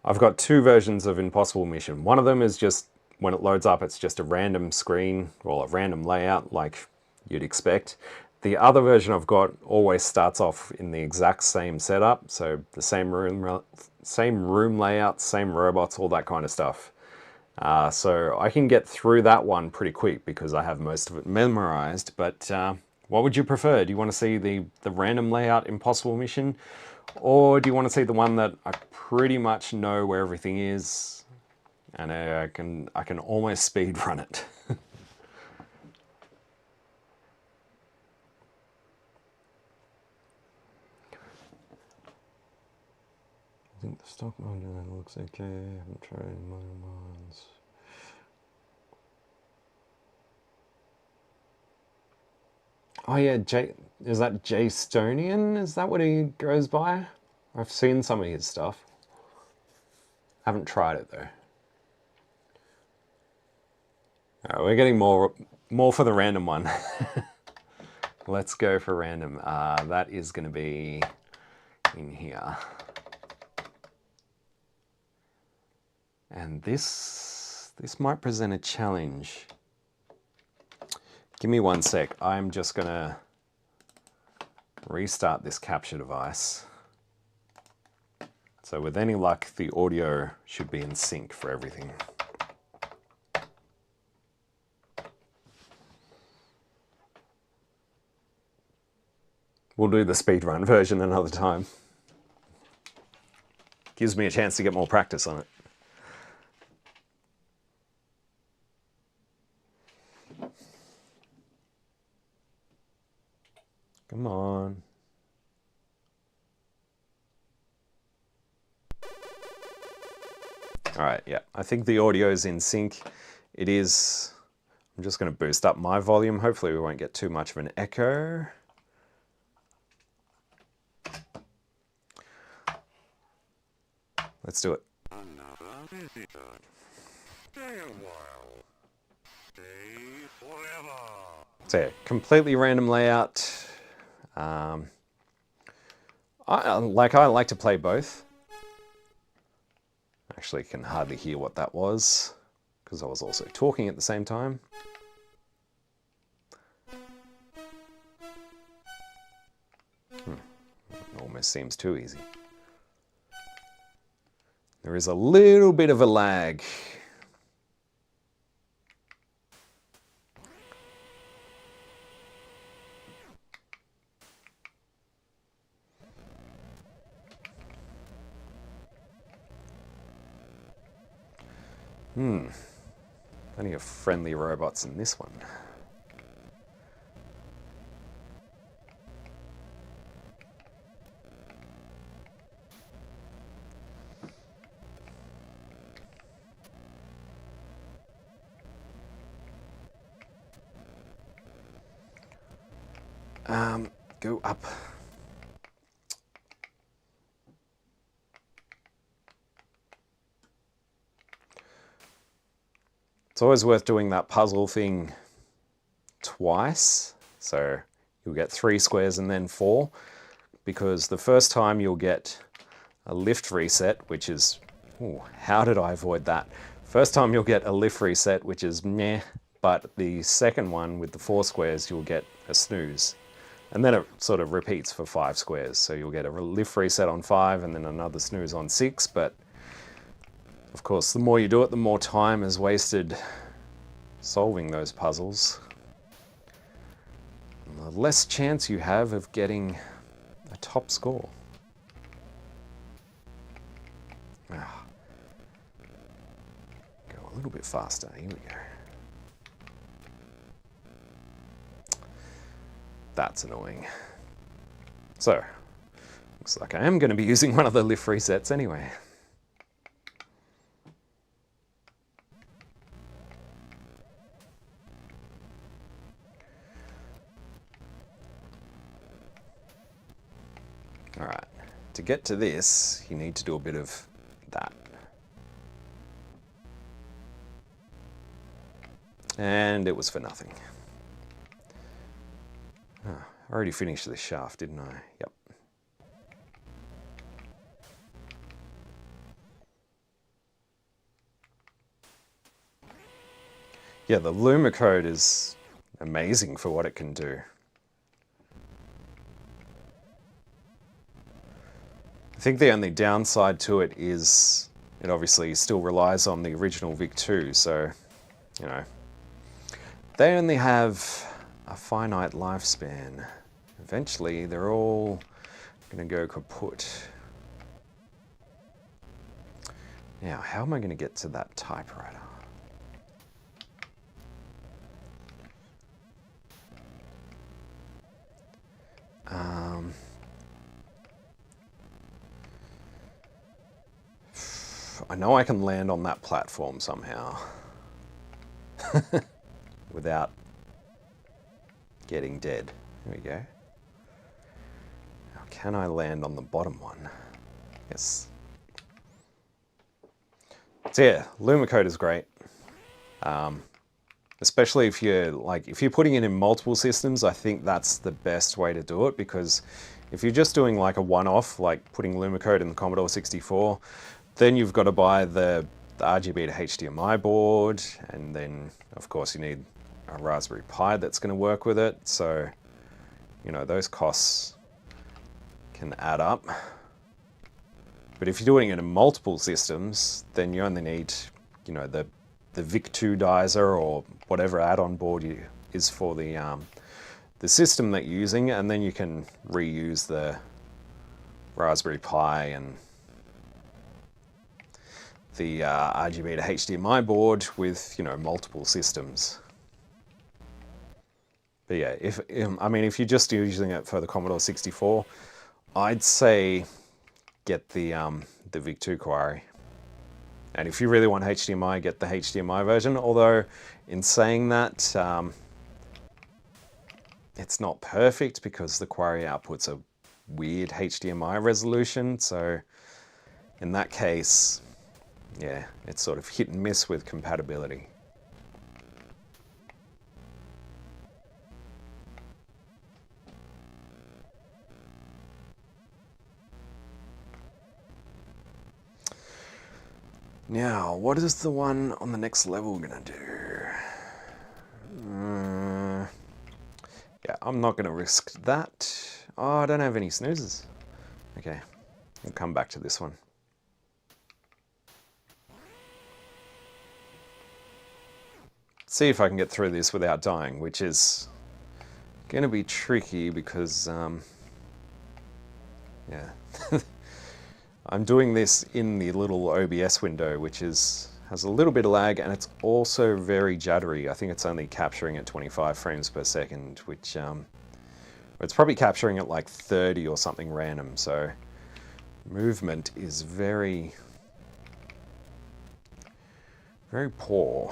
I've got two versions of Impossible Mission. One of them is just, when it loads up, it's just a random screen or a random layout like you'd expect. The other version I've got always starts off in the exact same setup, so the same room layout, same robots, all that kind of stuff. So I can get through that one pretty quick because I have most of it memorized. But what would you prefer? Do you want to see the random layout impossible mission, or do you want to see the one that I pretty much know where everything is, and I can almost speed run it? I think the stock modulator looks okay. I haven't tried any modern ones. Oh yeah, is that Jay Stonian? Is that what he goes by? I've seen some of his stuff. Haven't tried it though. All right, we're getting more for the random one. Let's go for random. That is going to be in here. And this might present a challenge. Give me 1 sec. I'm just going to restart this capture device. So with any luck, the audio should be in sync for everything. We'll do the speedrun version another time. Gives me a chance to get more practice on it. Come on. All right, yeah, I think the audio is in sync. It is. I'm just going to boost up my volume. Hopefully we won't get too much of an echo. Let's do it. So yeah, completely random layout. I like to play both. Actually, can hardly hear what that was because I was also talking at the same time. It almost seems too easy. There is a little bit of a lag. Plenty of friendly robots in this one. Go up. It's always worth doing that puzzle thing twice. So you'll get 3 squares and then 4, because the first time you'll get a lift reset, which is, ooh, how did I avoid that? First time you'll get a lift reset, which is meh, but the second one with the 4 squares, you'll get a snooze. And then it sort of repeats for 5 squares. So you'll get a lift reset on 5 and then another snooze on 6. But of course, the more you do it, the more time is wasted solving those puzzles. And the less chance you have of getting a top score. Go a little bit faster. Here we go. That's annoying. So, looks like I am going to be using one of the lift resets anyway. All right, to get to this, you need to do a bit of that. And it was for nothing. I already finished this shaft, didn't I? Yep. Yeah, the Luma code is amazing for what it can do. think the only downside to it is it obviously still relies on the original VIC-2, so, you know, they only have a finite lifespan. Eventually, they're all going to go kaput. Now, how am I going to get to that typewriter? I know I can land on that platform somehow without getting dead. There we go. Now, can I land on the bottom one? Yes. So yeah, Lumicode is great. Especially if you're putting it in multiple systems, I think that's the best way to do it, because if you're just doing like a one-off, like putting Lumicode in the Commodore 64, then you've got to buy the RGB to HDMI board, and then of course you need a Raspberry Pi that's going to work with it. So, you know, those costs can add up. But if you're doing it in multiple systems, then you only need, you know, the VIC-2 dizer or whatever add-on board is for the system that you're using, and then you can reuse the Raspberry Pi and the RGB to HDMI board with, you know, multiple systems. But yeah, if you're just using it for the Commodore 64, I'd say get the VIC-2 Quarry. And if you really want HDMI, get the HDMI version. Although, in saying that, it's not perfect because the Quarry outputs a weird HDMI resolution. So, in that case, yeah, it's sort of hit and miss with compatibility. Now, what is the one on the next level gonna do? Yeah, I'm not gonna risk that. Oh, I don't have any snoozes. Okay, we'll come back to this one. See if I can get through this without dying, which is gonna be tricky because, yeah. I'm doing this in the little OBS window, which has a little bit of lag, and it's also very juddery. I think it's only capturing at 25 frames per second, which it's probably capturing at like 30 or something random. So movement is very, very poor.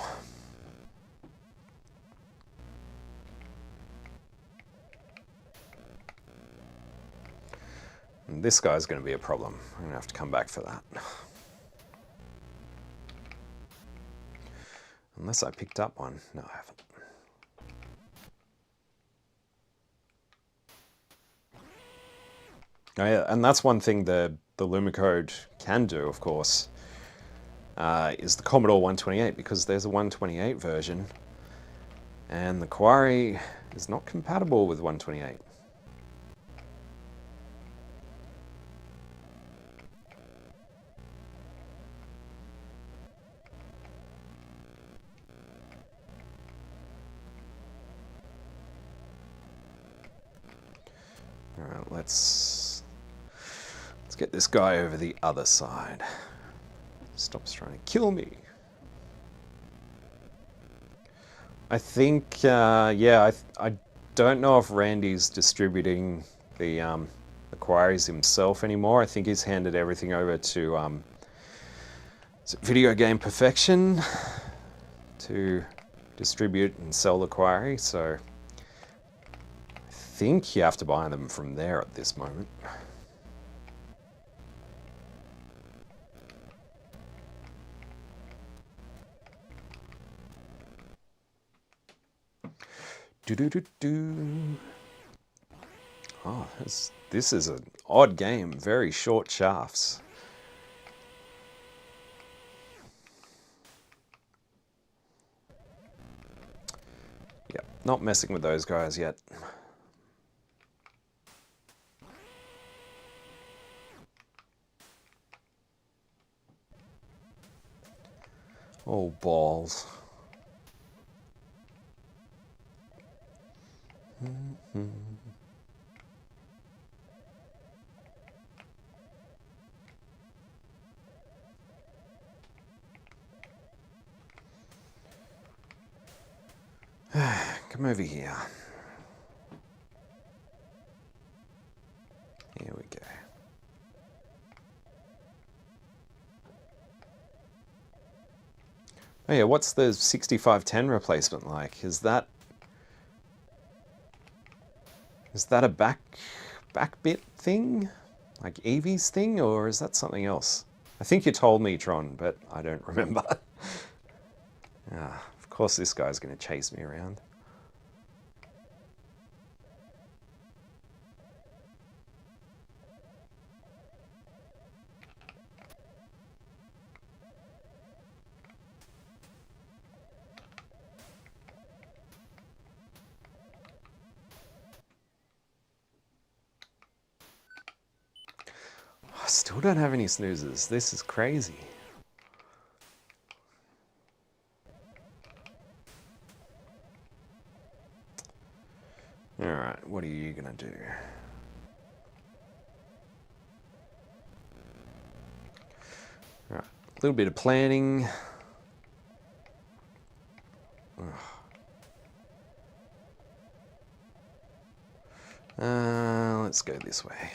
And this guy's going to be a problem. I'm going to have to come back for that. Unless I picked up one. No, I haven't. Oh yeah, and that's one thing the Lumicode can do, of course, is the Commodore 128, because there's a 128 version, and the Quarry is not compatible with 128. Alright, let's get this guy over the other side. Stops trying to kill me. I think, yeah, I don't know if Randy's distributing the Quarries himself anymore. I think he's handed everything over to is it Video Game Perfection to distribute and sell the Quarry, so I think you have to buy them from there at this moment. Oh, this is an odd game. Very short shafts. Yeah, not messing with those guys yet. Oh, balls. Come over here. Here we go. Oh yeah, what's the 6510 replacement like? Is that a back bit thing? Like Evie's thing, or is that something else? I think you told me, Tron, but I don't remember. Of course this guy's going to chase me around. I still don't have any snoozes. This is crazy. Alright, what are you going to do? Alright, a little bit of planning. Let's go this way.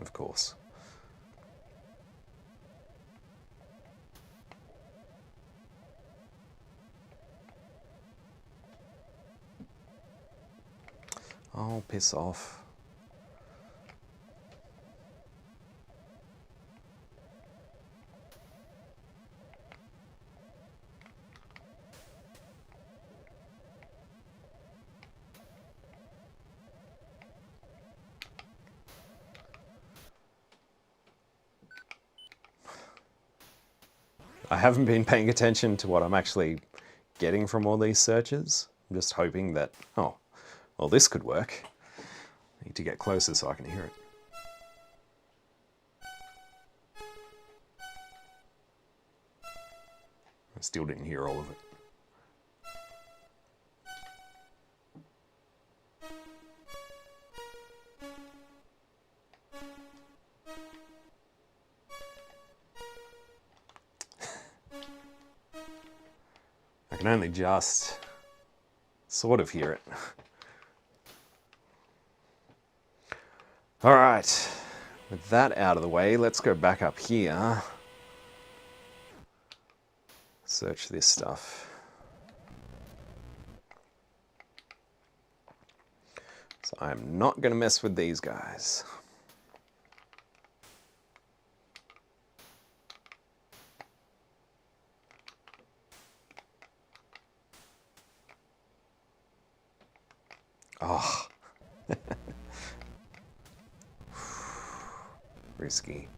Of course. Oh, piss off. I haven't been paying attention to what I'm actually getting from all these searches. I'm just hoping that, oh, well, this could work. I need to get closer so I can hear it. I still didn't hear all of it. I can only just sort of hear it. All right, with that out of the way, let's go back up here. Search this stuff. So I'm not going to mess with these guys. Oh. Risky.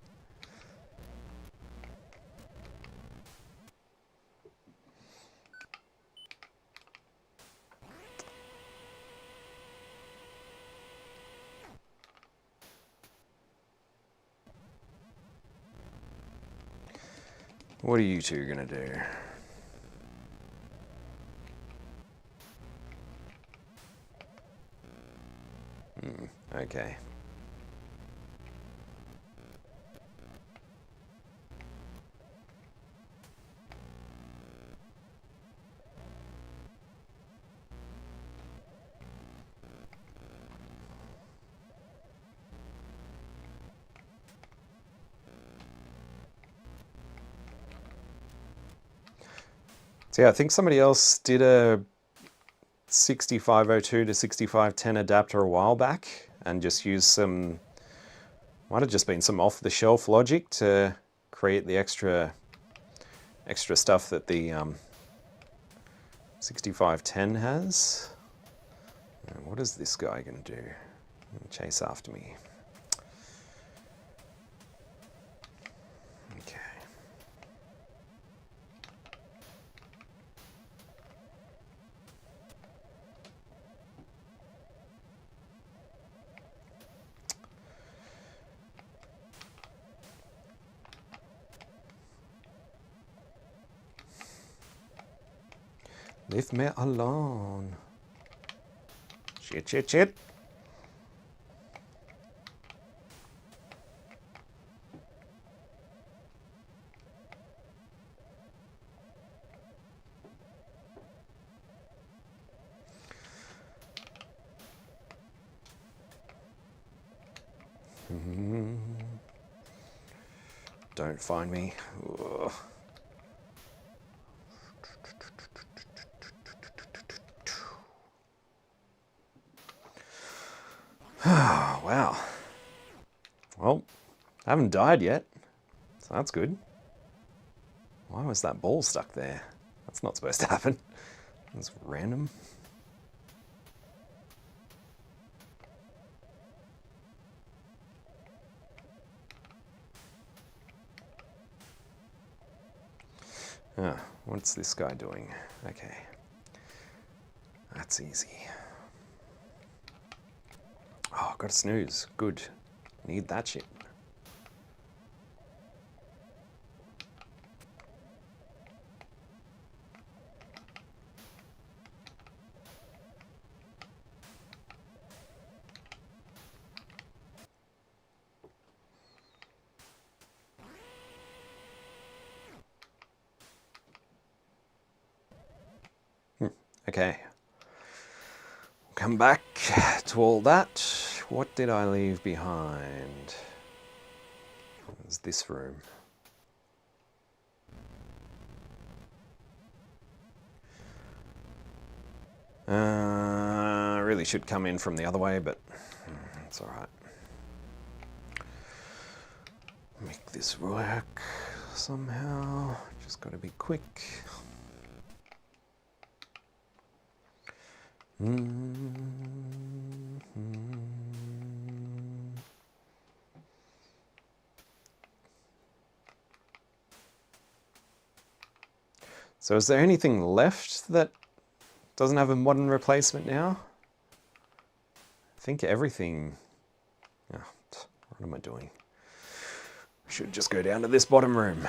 What are you two gonna do? Okay. So yeah, I think somebody else did a 6502 to 6510 adapter a while back and just used some, might have just been some off-the-shelf logic to create the extra stuff that the 6510 has. And what is this guy going to do? Chase after me. Okay. Leave me alone. Shit, shit, shit. Don't find me. Ugh. Oh, wow. Well, I haven't died yet, so that's good. Why was that ball stuck there? That's not supposed to happen. It's random. Ah, what's this guy doing? Okay. That's easy. Oh, got a snooze. Good. Need that shit. Okay. Come back to all that. What did I leave behind? It was this room. I really should come in from the other way, but it's all right. Make this work somehow. Just got to be quick. So is there anything left that doesn't have a modern replacement now? I think everything... Oh, what am I doing? I should just go down to this bottom room.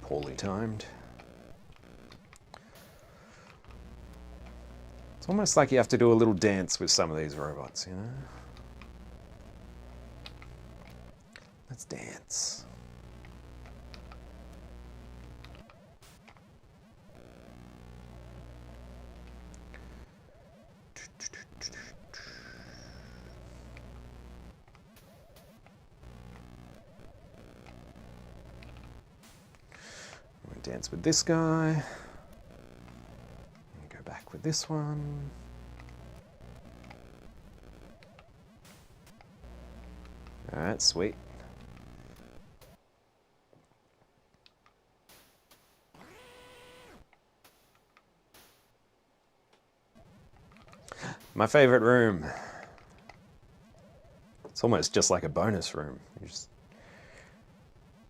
Poorly timed. It's almost like you have to do a little dance with some of these robots, you know? Let's dance. Dance with this guy. Go back with this one. All right, sweet. My favorite room. It's almost just like a bonus room. You just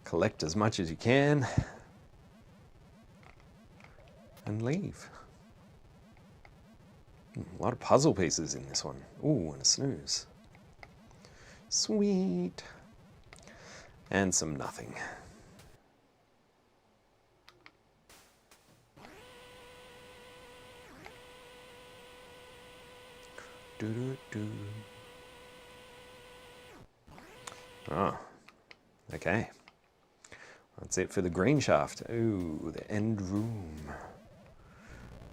collect as much as you can and leave. A lot of puzzle pieces in this one. Ooh, and a snooze. Sweet. And some nothing. Doo-doo-doo. Oh, okay. That's it for the green shaft. Ooh, the end room.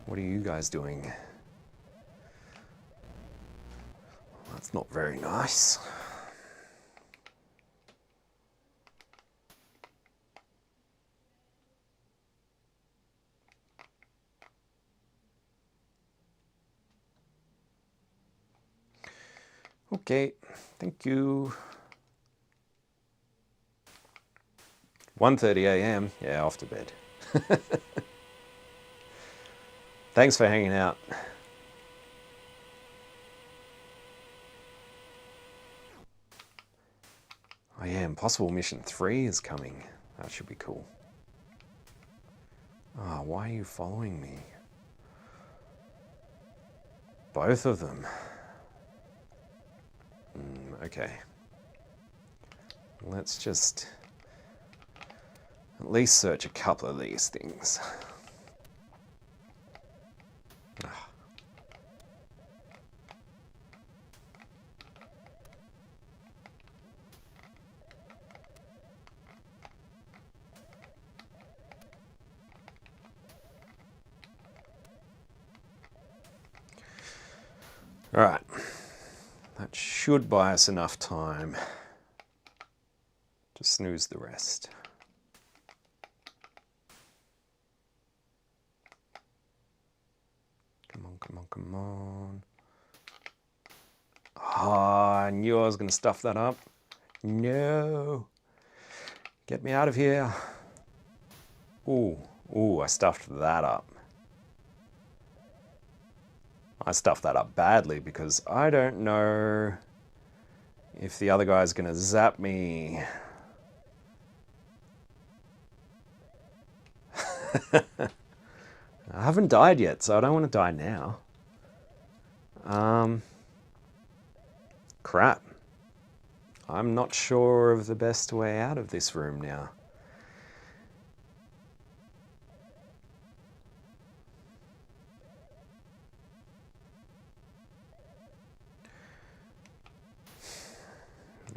What are you guys doing? That's not very nice. Okay, thank you. 1:30 a.m. Yeah, off to bed. Thanks for hanging out. Oh yeah, Impossible Mission 3 is coming. That should be cool. Ah, why are you following me? Both of them. Okay. Let's just at least search a couple of these things. All right, that should buy us enough time to snooze the rest. Come on, come on, come on. Ah, I knew I was going to stuff that up. No. Get me out of here. Ooh, I stuffed that up. I stuffed that up badly because I don't know if the other guy's going to zap me. I haven't died yet, so I don't want to die now. Crap. I'm not sure of the best way out of this room now.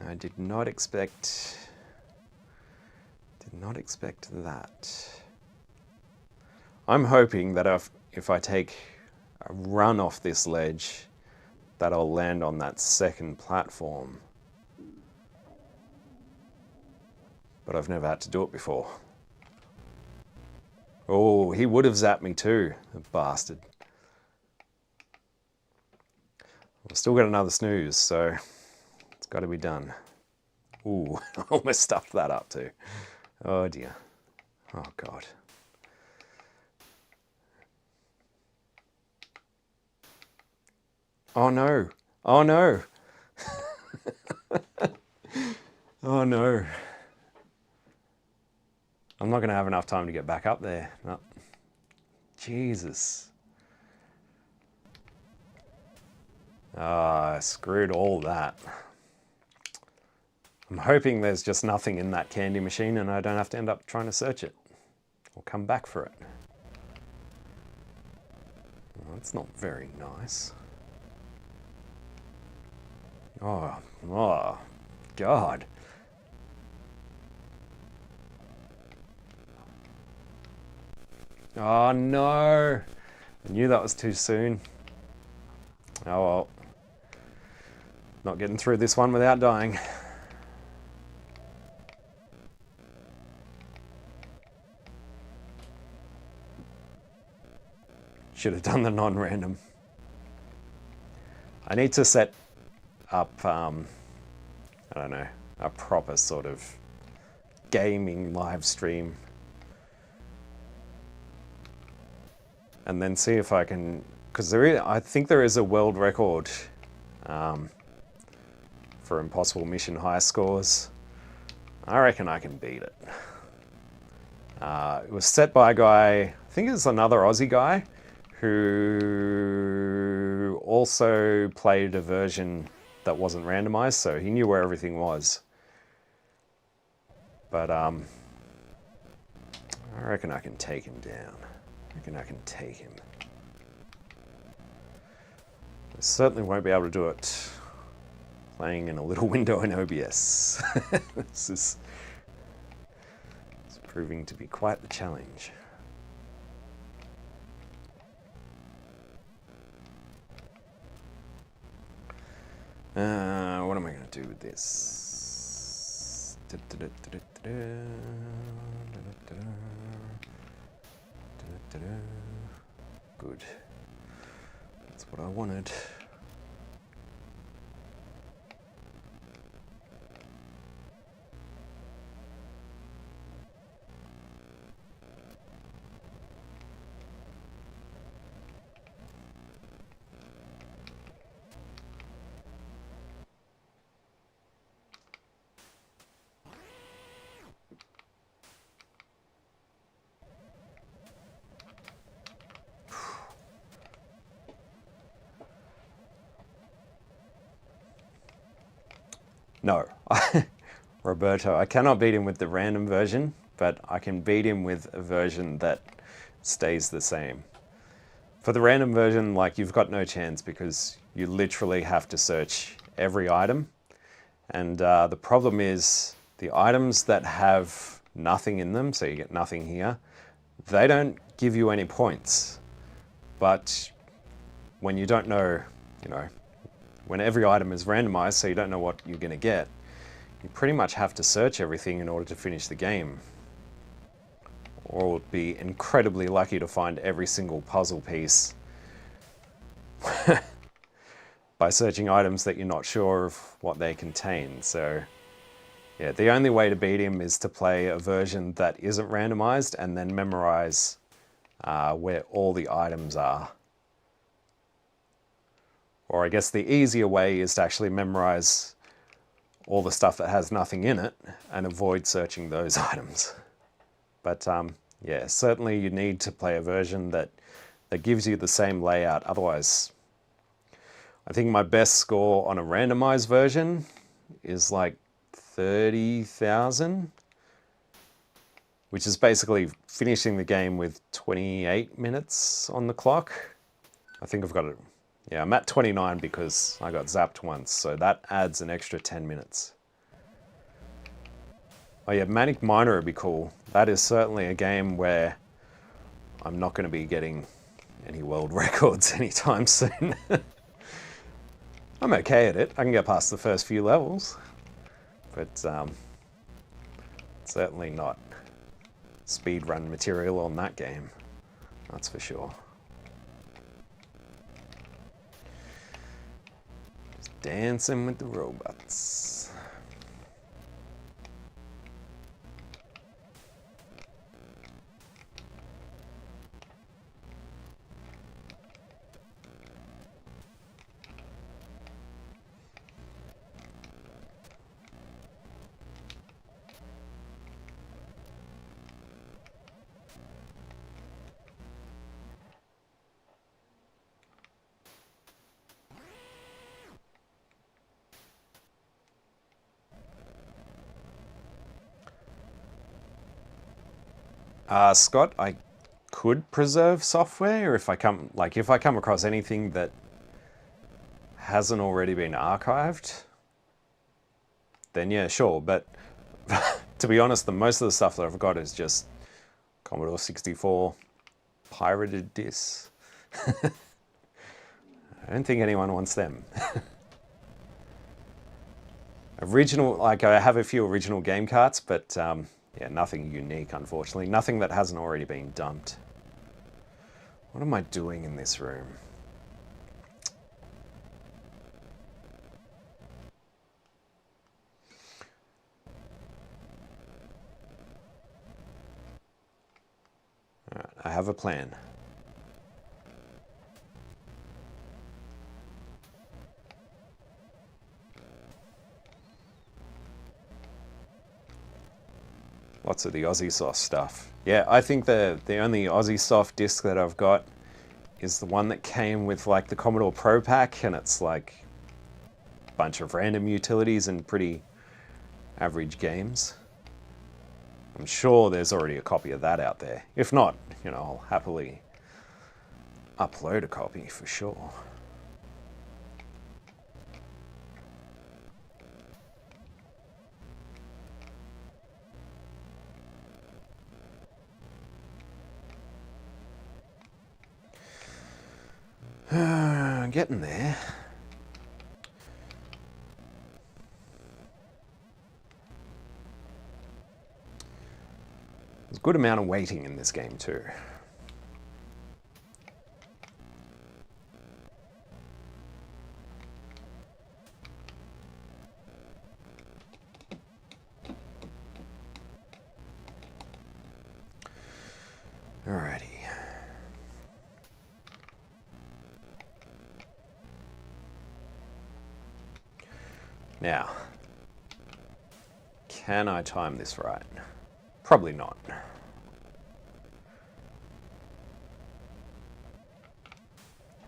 I did not expect that. I'm hoping that if I take a run off this ledge, that I'll land on that second platform. But I've never had to do it before. Oh, he would have zapped me too, the bastard. I've still got another snooze, so it's got to be done. Ooh, I almost stuffed that up too. Oh dear. Oh God. Oh no. Oh no. Oh no. I'm not going to have enough time to get back up there. No. Jesus. Ah, I screwed all that. I'm hoping there's just nothing in that candy machine and I don't have to end up trying to search it or come back for it. Well, that's not very nice. Oh, God. Oh no, I knew that was too soon. Oh well, not getting through this one without dying. Should have done the non-random. I need to set up, I don't know, a proper sort of gaming live stream. And then see if I can, because I think there is a world record for Impossible Mission high scores. I reckon I can beat it. It was set by a guy, I think it's another Aussie guy, who also played a version that wasn't randomized, so he knew where everything was. But I reckon I can take him down. I reckon I can take him. I certainly won't be able to do it playing in a little window in OBS. This is proving to be quite the challenge. What am I going to do with this? Good. That's what I wanted. No, Roberto, I cannot beat him with the random version, but I can beat him with a version that stays the same. For the random version, like, you've got no chance because you literally have to search every item. And the problem is the items that have nothing in them, so you get nothing here, they don't give you any points. But when you don't know, when every item is randomized, so you don't know what you're going to get, you pretty much have to search everything in order to finish the game. Or be incredibly lucky to find every single puzzle piece by searching items that you're not sure of what they contain. So yeah, the only way to beat him is to play a version that isn't randomized and then memorize where all the items are. Or I guess the easier way is to actually memorize all the stuff that has nothing in it and avoid searching those items. But yeah, certainly you need to play a version that gives you the same layout. Otherwise, I think my best score on a randomized version is like 30,000, which is basically finishing the game with 28 minutes on the clock. I think I've got it. Yeah, I'm at 29 because I got zapped once, so that adds an extra 10 minutes. Oh yeah, Manic Miner would be cool. That is certainly a game where I'm not going to be getting any world records anytime soon. I'm okay at it. I can get past the first few levels, but certainly not speedrun material on that game. That's for sure. Just dancing with the robots. Scott, I could preserve software if I come across anything that hasn't already been archived, then yeah, sure. But to be honest, the most of the stuff that I've got is just Commodore 64 pirated discs. I don't think anyone wants them. Original, like I have a few original game carts, but yeah, nothing unique, unfortunately. Nothing that hasn't already been dumped. What am I doing in this room? All right, I have a plan. Lots of the Aussie Soft stuff. Yeah, I think the only Aussie Soft disc that I've got is the one that came with like the Commodore Pro Pack, and it's like a bunch of random utilities and pretty average games. I'm sure there's already a copy of that out there. If not, I'll happily upload a copy for sure. Getting there. There's a good amount of waiting in this game too. Alrighty. Now, can I time this right? Probably not.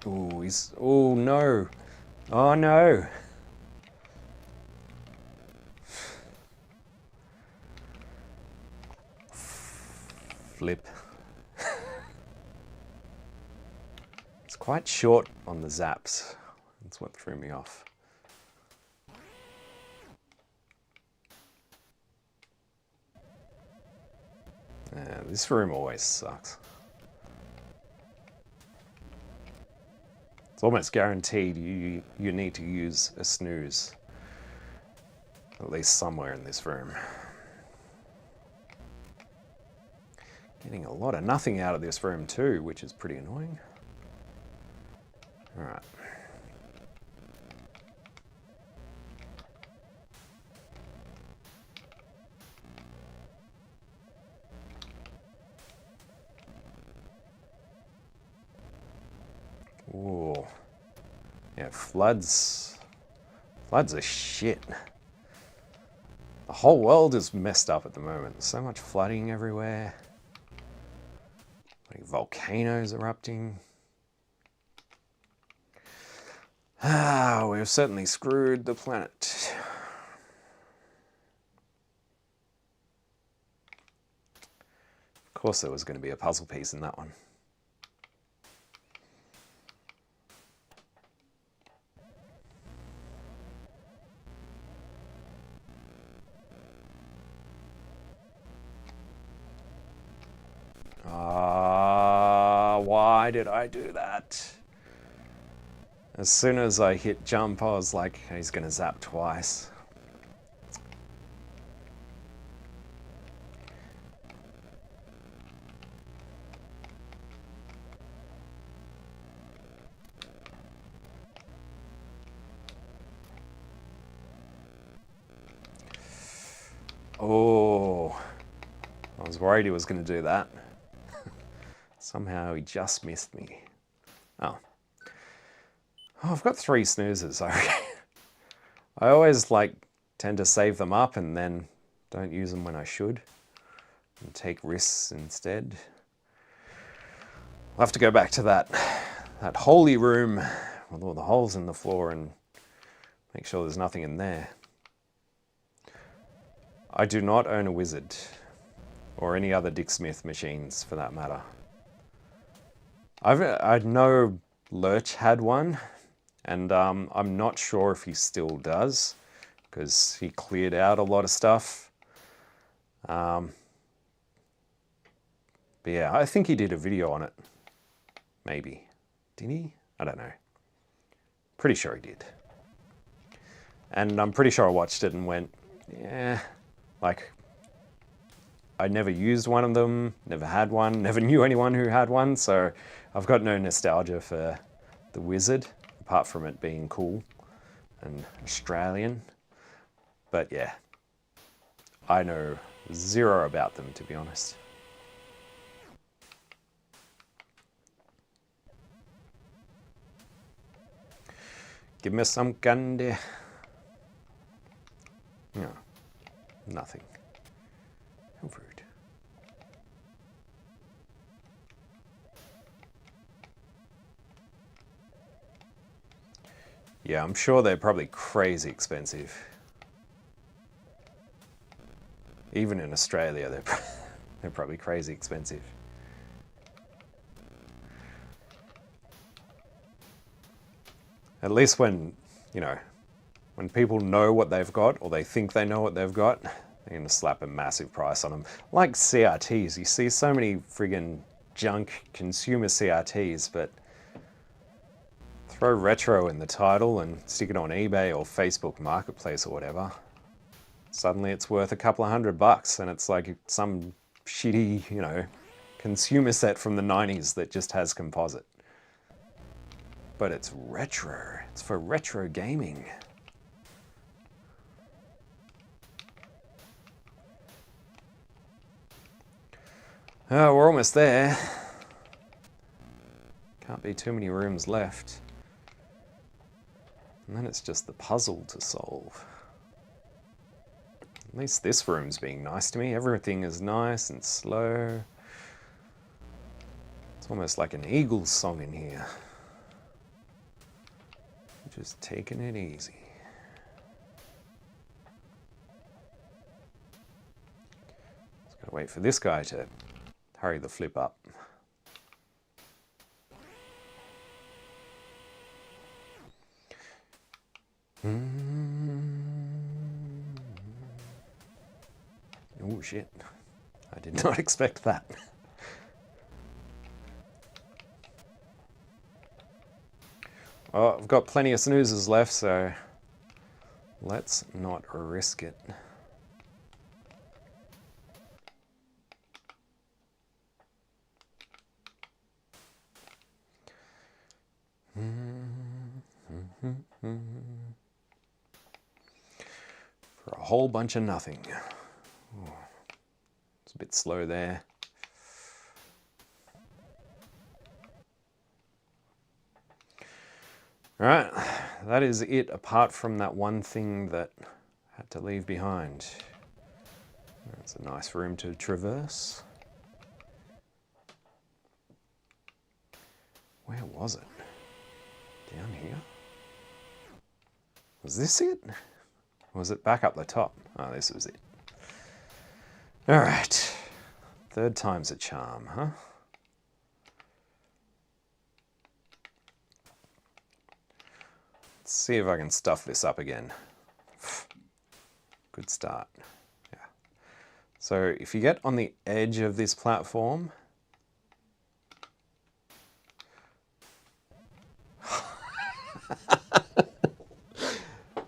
Ooh, oh no. Oh no. flip. It's quite short on the zaps. That's what threw me off. This room always sucks. It's almost guaranteed you need to use a snooze. At least somewhere in this room. Getting a lot of nothing out of this room too, which is pretty annoying. Alright. Ooh. Yeah, floods. Floods are shit. The whole world is messed up at the moment. So much flooding everywhere. Like volcanoes erupting. Ah, we've certainly screwed the planet. Of course there was going to be a puzzle piece in that one. Why did I do that? As soon as I hit jump, I was like, he's gonna zap twice. Oh, I was worried he was gonna do that. Somehow he just missed me. Oh. Oh, I've got 3 snoozes. I always tend to save them up and then don't use them when I should. And take risks instead. I'll have to go back to that holy room with all the holes in the floor and make sure there's nothing in there. I do not own a wizard. Or any other Dick Smith machines for that matter. I know Lurch had one, and I'm not sure if he still does, because he cleared out a lot of stuff. But yeah, I think he did a video on it. Maybe. Did he? I don't know. Pretty sure he did. And I'm pretty sure I watched it and went, yeah, I never used one of them, never had one, never knew anyone who had one, so I've got no nostalgia for the wizard, apart from it being cool and Australian. But yeah, I know zero about them, to be honest. Give me some candy. No, nothing. How rude. Yeah, I'm sure they're probably crazy expensive. Even in Australia, they're probably crazy expensive. At least when, when people know what they've got, or they think they know what they've got, they're going to slap a massive price on them. Like CRTs, you see so many friggin' junk consumer CRTs, but throw retro in the title and stick it on eBay or Facebook Marketplace or whatever. Suddenly it's worth a couple of $100 and it's like some shitty, consumer set from the 90s that just has composite. But it's retro. It's for retro gaming. Oh, we're almost there. Can't be too many rooms left. And then it's just the puzzle to solve. At least this room's being nice to me. Everything is nice and slow. It's almost like an Eagles song in here. Just taking it easy. Just gotta wait for this guy to hurry the flip up. Oh shit, I did not expect that. Oh, I've got plenty of snoozes left, so let's not risk it. For a whole bunch of nothing. Oh, it's a bit slow there. All right, that is it, apart from that one thing that I had to leave behind. That's a nice room to traverse. Where was it? Down here? Was this it? Or was it back up the top? Oh, this was it. All right. Third time's a charm, huh? Let's see if I can stuff this up again. Good start. Yeah. So if you get on the edge of this platform,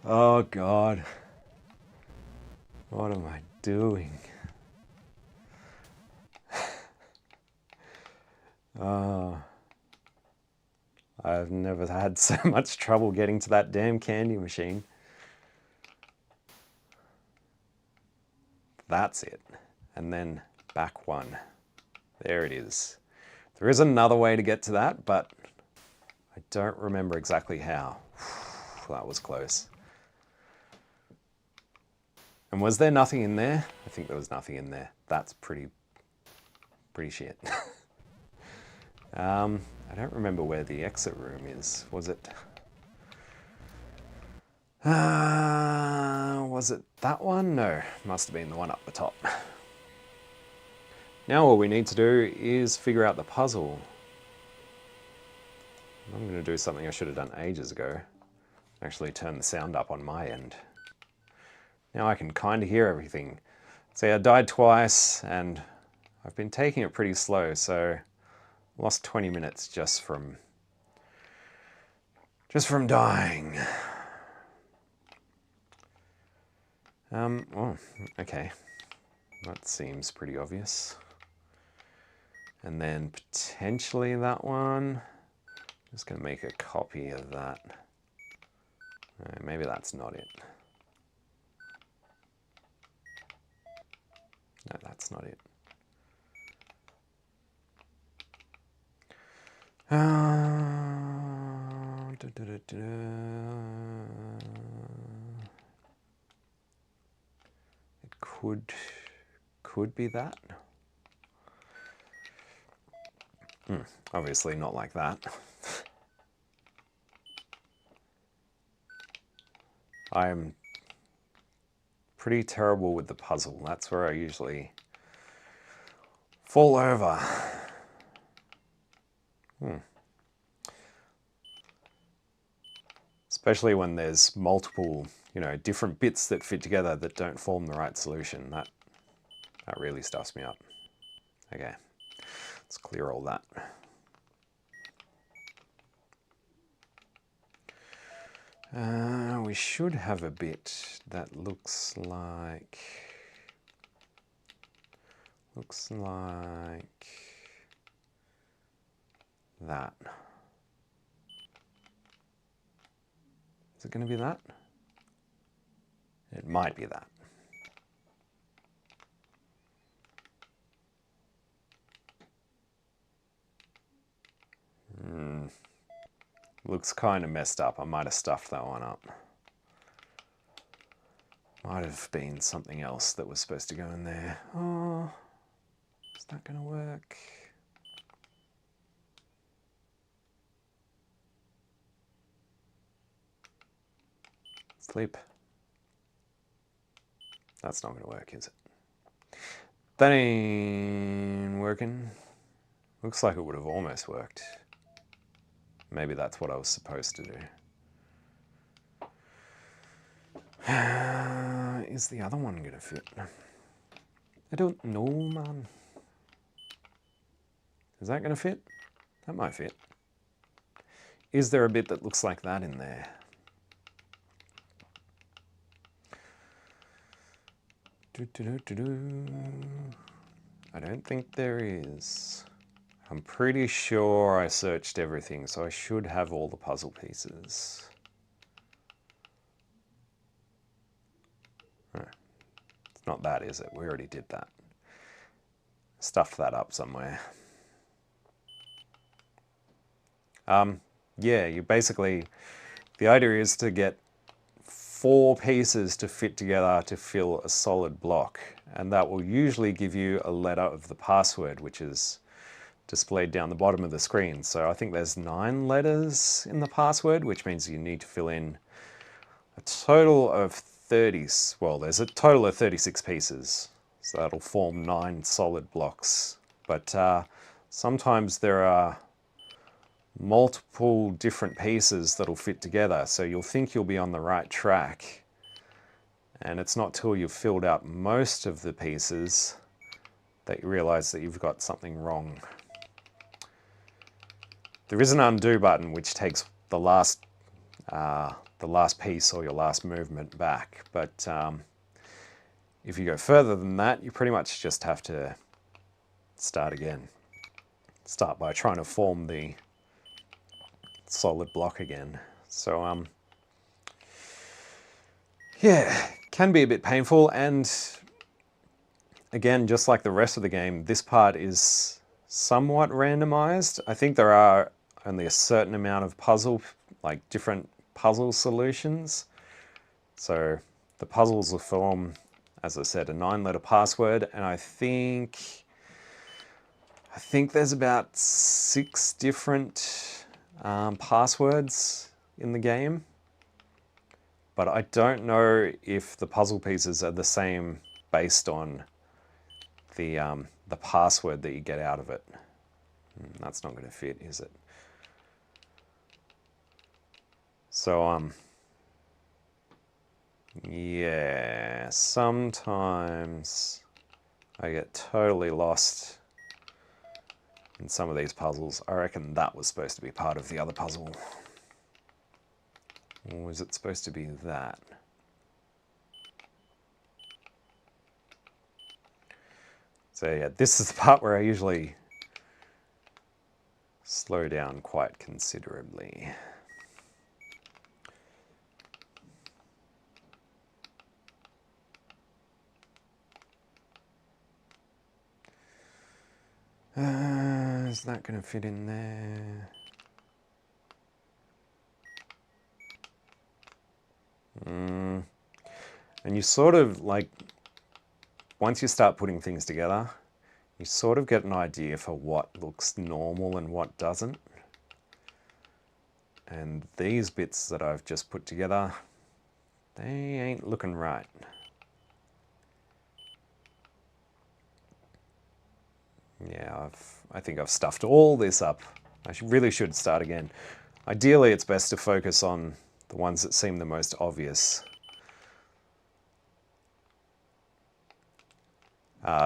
oh God, what am I doing? I've never had so much trouble getting to that damn candy machine. That's it. And then back one. There it is. There is another way to get to that, but I don't remember exactly how. That was close. And was there nothing in there? I think there was nothing in there. That's pretty shit. I don't remember where the exit room is. Was it that one? No, must have been the one up the top. Now all we need to do is figure out the puzzle. I'm going to do something I should have done ages ago. Actually turn the sound up on my end. Now I can kind of hear everything. See, I died twice and I've been taking it pretty slow, so lost 20 minutes just from dying. Oh, okay. That seems pretty obvious. And then potentially that one. I'm just going to make a copy of that. Maybe that's not it. No, that's not it. It could be that. Obviously not like that. I'm pretty terrible with the puzzle. That's where I usually fall over. Especially when there's multiple, different bits that fit together that don't form the right solution. That really stuffs me up. Okay, let's clear all that. We should have a bit that looks like that. Is it going to be that? It might be that. Looks kind of messed up. I might have stuffed that one up. Might have been something else that was supposed to go in there. Oh, is that going to work? Sleep. That's not going to work, is it? That ain't working. Looks like it would have almost worked. Maybe that's what I was supposed to do. Is the other one gonna fit? I don't know, man. Is that gonna fit? That might fit. Is there a bit that looks like that in there? I don't think there is. I'm pretty sure I searched everything, so I should have all the puzzle pieces. It's not that, is it? We already did that. Stuffed that up somewhere. Yeah, you basically, the idea is to get 4 pieces to fit together to fill a solid block, and that will usually give you a letter of the password, which is displayed down the bottom of the screen. So I think there's 9 letters in the password, which means you need to fill in a total of 30, well, there's a total of 36 pieces. So that'll form 9 solid blocks. But sometimes there are multiple different pieces that'll fit together. So you'll think you'll be on the right track. And it's not till you've filled out most of the pieces that you realize that you've got something wrong. There is an undo button which takes the last piece or your last movement back, but if you go further than that, you pretty much just have to start again. Start by trying to form the solid block again. So yeah, can be a bit painful, and again, just like the rest of the game, this part is somewhat randomized. I think there are only a certain amount of puzzle, like different puzzle solutions. So the puzzles will form, as I said, a 9-letter password, and I think there's about 6 different passwords in the game. But I don't know if the puzzle pieces are the same based on the password that you get out of it. That's not going to fit, is it? So yeah, sometimes I get totally lost in some of these puzzles. I reckon that was supposed to be part of the other puzzle. Or was it supposed to be that? So yeah, this is the part where I usually slow down quite considerably. Is that going to fit in there? And you sort of like, once you start putting things together, you sort of get an idea for what looks normal and what doesn't. And these bits that I've just put together, they ain't looking right. Yeah, I think I've stuffed all this up. I really should start again. Ideally, it's best to focus on the ones that seem the most obvious.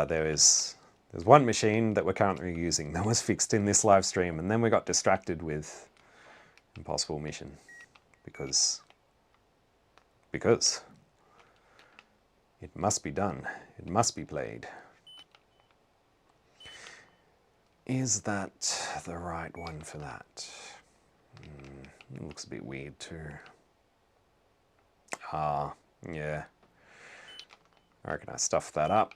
There's one machine that we're currently using that was fixed in this live stream, and then we got distracted with Impossible Mission because it must be done. It must be played. Is that the right one for that? It looks a bit weird too. Yeah. I reckon I stuffed that up.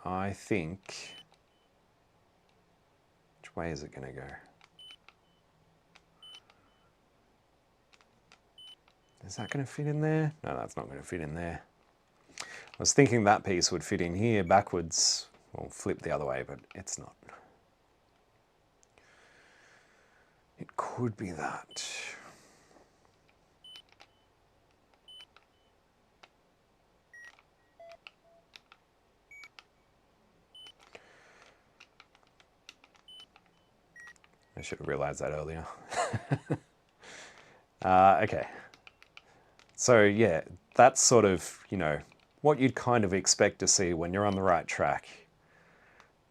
I think... Which way is it going to go? Is that going to fit in there? No, that's not going to fit in there. I was thinking that piece would fit in here backwards, or flip the other way, but it's not. It could be that. I should have realized that earlier. Okay. So yeah, that's sort of, you know, what you'd kind of expect to see when you're on the right track.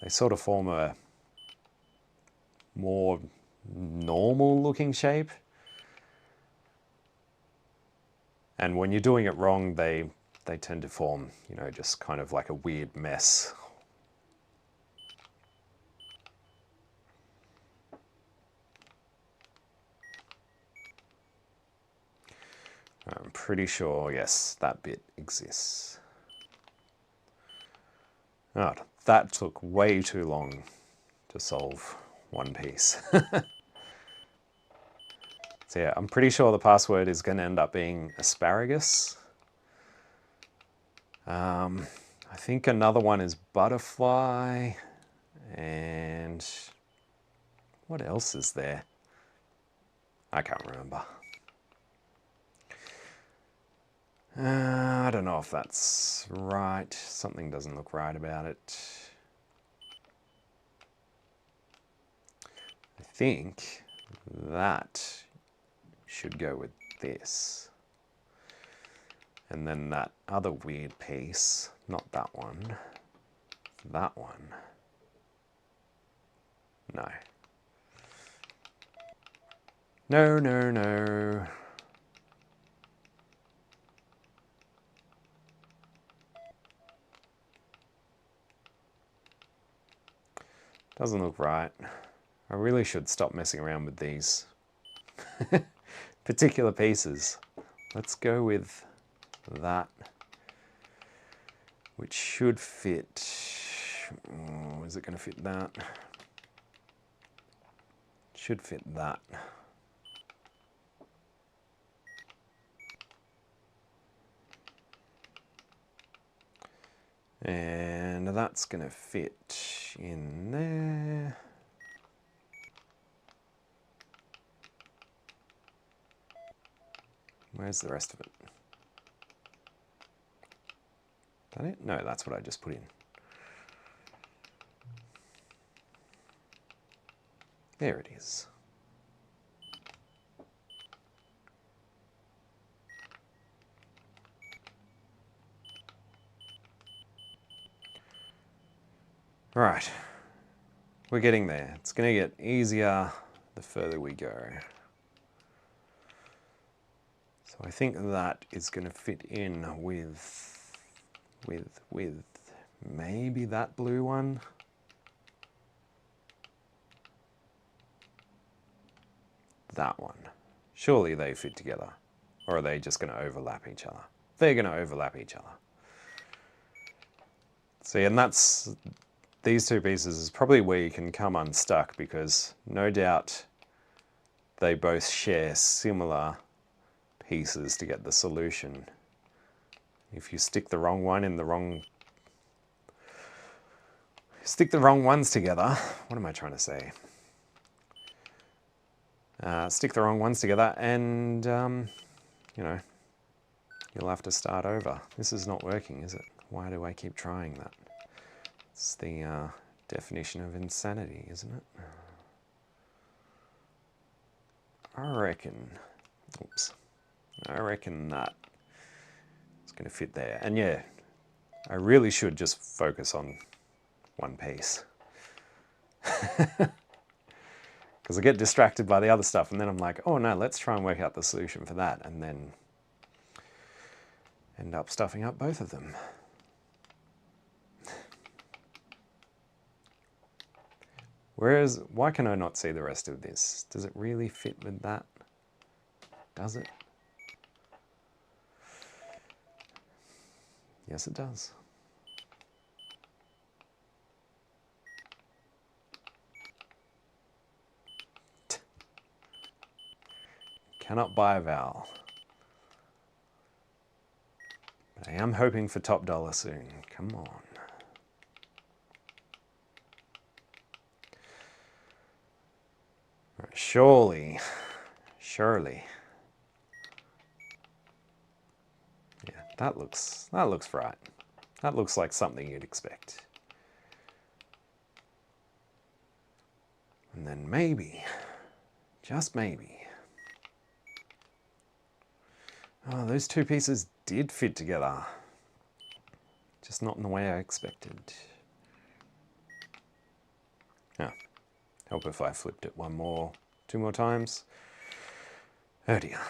They sort of form a more normal looking shape. And when you're doing it wrong, they tend to form, you know, just kind of like a weird mess. I'm pretty sure, yes, that bit exists. Oh, that took way too long to solve one piece. So yeah, I'm pretty sure the password is going to end up being asparagus. I think another one is butterfly. And what else is there? I can't remember. I don't know if that's right. Something doesn't look right about it. I think that should go with this. And then that other weird piece, not that one, that one. No. No, no, no. Doesn't look right. I really should stop messing around with these particular pieces. Let's go with that, which should fit. Oh, is it going to fit that? Should fit that. And that's going to fit in there. Where's the rest of it? Is that it? No, that's what I just put in. There it is. Right, we're getting there. It's going to get easier the further we go. So I think that is going to fit in with maybe that blue one. That one. Surely they fit together. Or are they just going to overlap each other? They're going to overlap each other. See, and that's, these two pieces is probably where you can come unstuck, because no doubt they both share similar pieces to get the solution. If you stick the wrong one in the wrong... Stick the wrong ones together, what am I trying to say? Stick the wrong ones together and, you know, you'll have to start over. This is not working, is it? Why do I keep trying that? It's the definition of insanity, isn't it? I reckon that it's going to fit there. And yeah, I really should just focus on one piece. Because I get distracted by the other stuff, and then I'm like, oh no, let's try and work out the solution for that, and then end up stuffing up both of them. Whereas, why can I not see the rest of this? Does it really fit with that? Does it? Yes, it does. Cannot buy a vowel. But I am hoping for top dollar soon. Come on. Right, surely. Yeah, that looks right. That looks like something you'd expect. And then maybe, just maybe, oh, those two pieces did fit together. Just not in the way I expected. Oh, help if I flipped it two more times. Oh dear.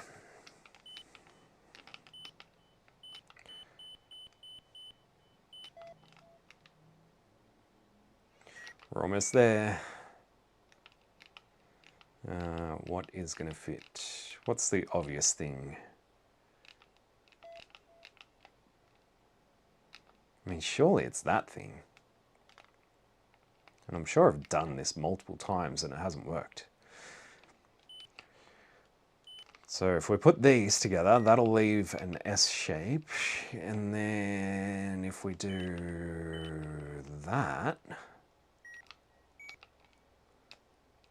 We're almost there. What is going to fit? What's the obvious thing? I mean, surely it's that thing. And I'm sure I've done this multiple times and it hasn't worked. So if we put these together, that'll leave an S shape. And then if we do that,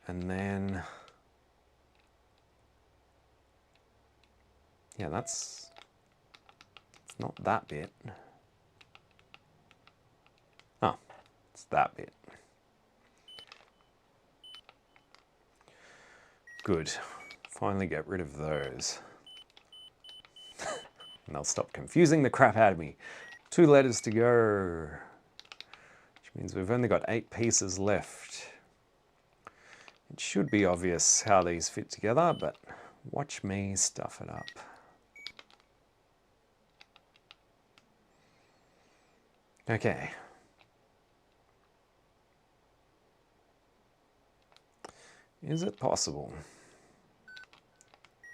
and then, yeah, it's not that bit. Oh, it's that bit. Good. Finally get rid of those. And they'll stop confusing the crap out of me. 2 letters to go. Which means we've only got 8 pieces left. It should be obvious how these fit together, but watch me stuff it up. Okay. Is it possible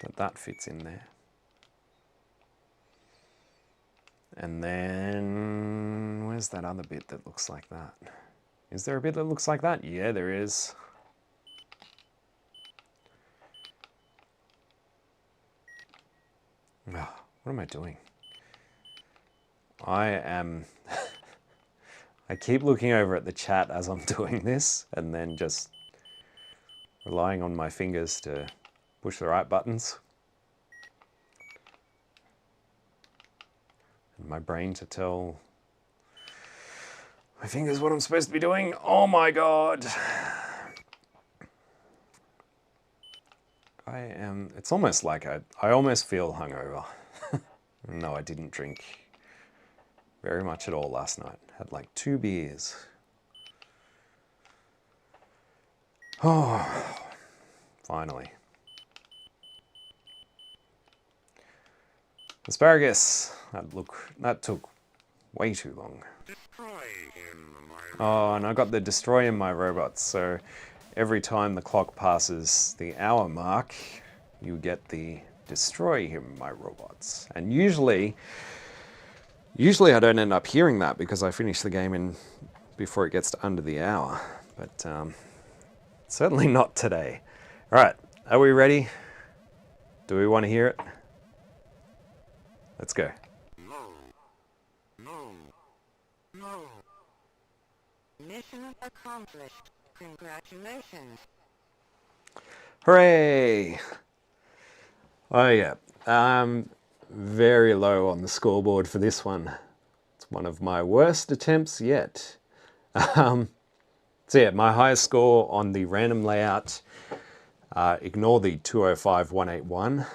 that that fits in there? And then, where's that other bit that looks like that? Is there a bit that looks like that? Yeah, there is. Oh, what am I doing? I keep looking over at the chat as I'm doing this and then just relying on my fingers to push the right buttons. And my brain to tell my fingers what I'm supposed to be doing. Oh my God. It's almost like I almost feel hungover. No, I didn't drink very much at all last night. Had like 2 beers. Oh, finally. Asparagus. That took way too long. Oh, and I got the destroy in my robots, so every time the clock passes the hour mark, you get the destroy him my robots. And usually I don't end up hearing that because I finish the game before it gets to under the hour. But certainly not today. All right, are we ready? Do we want to hear it? Let's go. No. Mission accomplished. Congratulations. Hooray! Oh yeah, very low on the scoreboard for this one. It's one of my worst attempts yet. So yeah, my highest score on the random layout, ignore the 205181.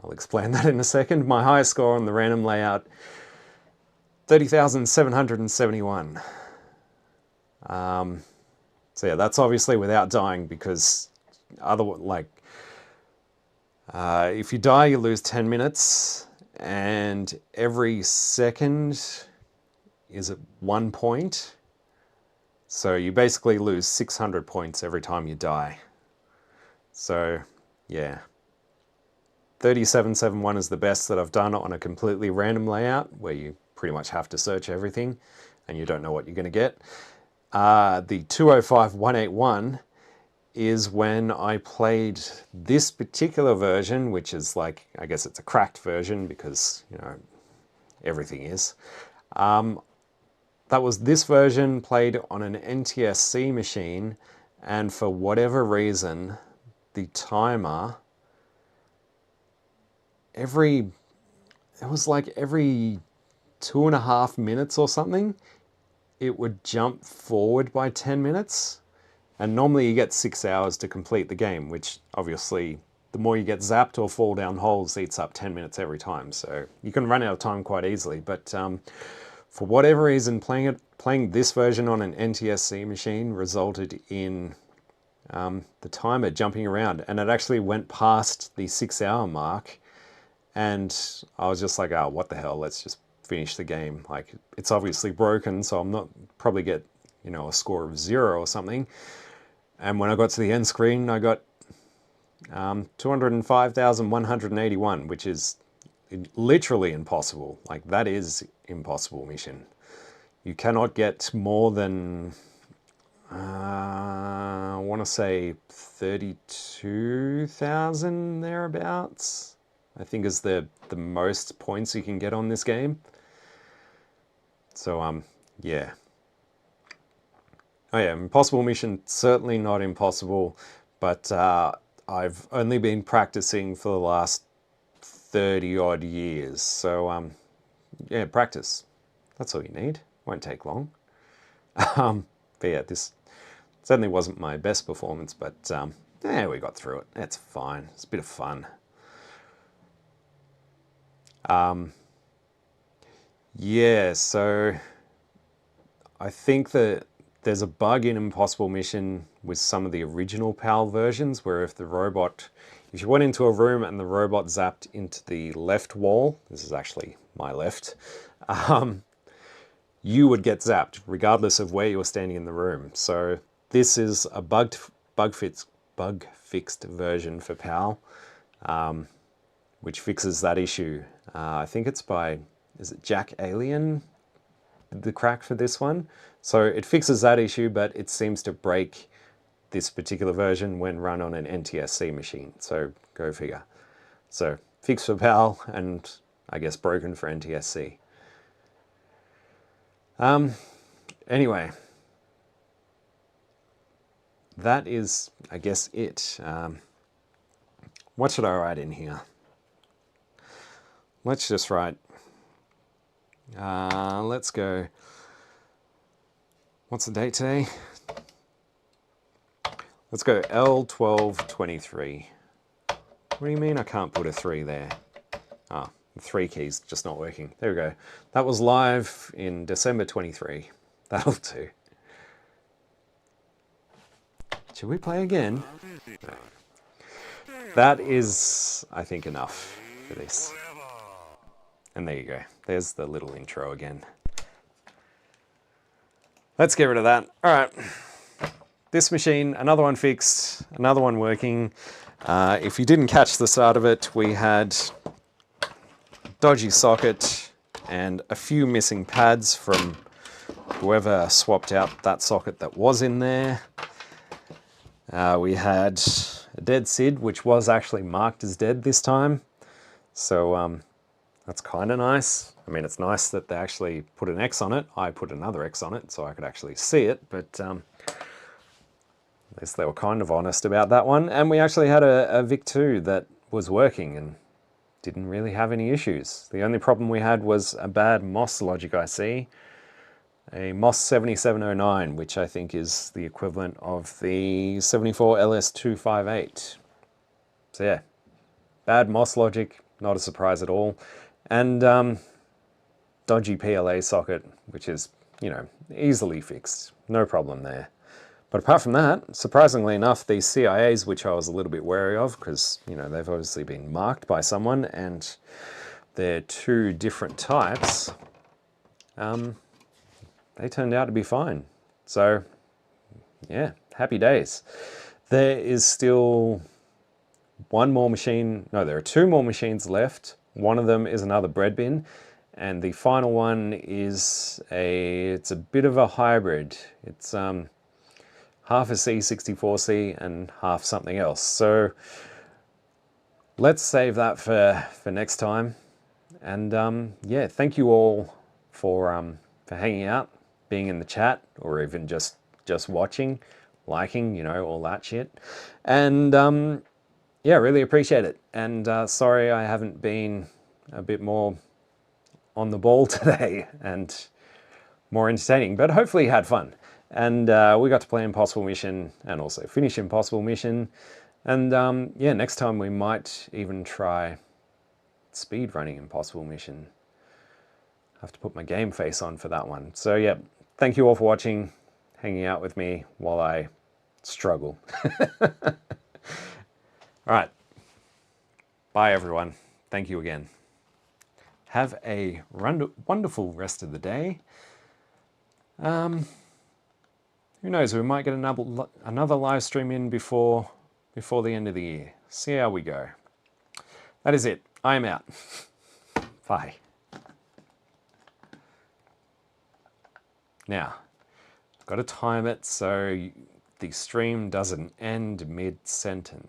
I'll explain that in a second. My highest score on the random layout, 30,771. So yeah, that's obviously without dying because if you die, you lose 10 minutes, and every second is at 1 point. So you basically lose 600 points every time you die. So yeah, 3771 is the best that I've done on a completely random layout where you pretty much have to search everything and you don't know what you're going to get. The 205181 is when I played this particular version, which is like, I guess it's a cracked version because, you know, everything is. That was this version played on an NTSC machine, and for whatever reason, the timer, it was like every 2.5 minutes or something, it would jump forward by 10 minutes. And normally you get 6 hours to complete the game, which obviously the more you get zapped or fall down holes eats up 10 minutes every time. So you can run out of time quite easily. But for whatever reason, playing this version on an NTSC machine resulted in the timer jumping around, and it actually went past the 6 hour mark. And I was just like, oh, what the hell, let's just finish the game. Like, it's obviously broken, so I'm not probably get, you know, a score of 0 or something. And when I got to the end screen, I got 205,181, which is literally impossible. Like, that is impossible mission. You cannot get more than, I want to say 32,000 thereabouts, I think is the most points you can get on this game. So, yeah. Oh yeah, impossible mission, certainly not impossible, but I've only been practicing for the last 30 odd years. So, yeah, practice. That's all you need. Won't take long. But yeah, this certainly wasn't my best performance, but yeah, we got through it. It's fine. It's a bit of fun. Yeah, so I think that there's a bug in Impossible Mission with some of the original PAL versions where if you went into a room and the robot zapped into the left wall, this is actually my left, you would get zapped regardless of where you were standing in the room. So this is a bug-fixed version for PAL, which fixes that issue. I think it's by, is it Jack Alien, the crack for this one? So it fixes that issue, but it seems to break this particular version when run on an NTSC machine. So go figure. So fixed for PAL and I guess broken for NTSC. Anyway, that is, I guess, it. What should I write in here? Let's just write, let's go, what's the date today? Let's go L1223. What do you mean I can't put a 3 there? Ah, the 3 key's just not working. There we go. That was live in December 23. That'll do. Should we play again? No. That is, I think, enough for this. And there you go. There's the little intro again. Let's get rid of that. All right. This machine, another one fixed, another one working. If you didn't catch the start of it, we had a dodgy socket and a few missing pads from whoever swapped out that socket that was in there. We had a dead SID, which was actually marked as dead this time. So that's kind of nice. I mean, it's nice that they actually put an X on it. I put another X on it so I could actually see it, but at least they were kind of honest about that one. And we actually had a VIC-2 that was working and didn't really have any issues. The only problem we had was a bad MOS logic IC, a MOS 7709, which I think is the equivalent of the 74LS258. So yeah, bad MOS logic, not a surprise at all. And dodgy PLA socket, which is, you know, easily fixed. No problem there. But apart from that, surprisingly enough, these CIAs, which I was a little bit wary of, because, you know, they've obviously been marked by someone, and they're 2 different types, they turned out to be fine. So, yeah, happy days. There is still one more machine, no, there are 2 more machines left. One of them is another bread bin, and the final one is it's a bit of a hybrid. It's half a C64C and half something else. So let's save that for next time. And yeah, thank you all for hanging out, being in the chat, or even just watching, liking, you know, all that shit. And yeah, really appreciate it. And sorry I haven't been a bit more on the ball today and more entertaining, but hopefully you had fun. And we got to play Impossible Mission and also finish Impossible Mission. And yeah, next time we might even try speed running Impossible Mission. I have to put my game face on for that one. So yeah, thank you all for watching, hanging out with me while I struggle. All right. Bye, everyone. Thank you again. Have a wonderful rest of the day. Who knows? We might get another live stream in before the end of the year. See how we go. That is it. I am out. Bye. Now, I've got to time it so the stream doesn't end mid-sentence.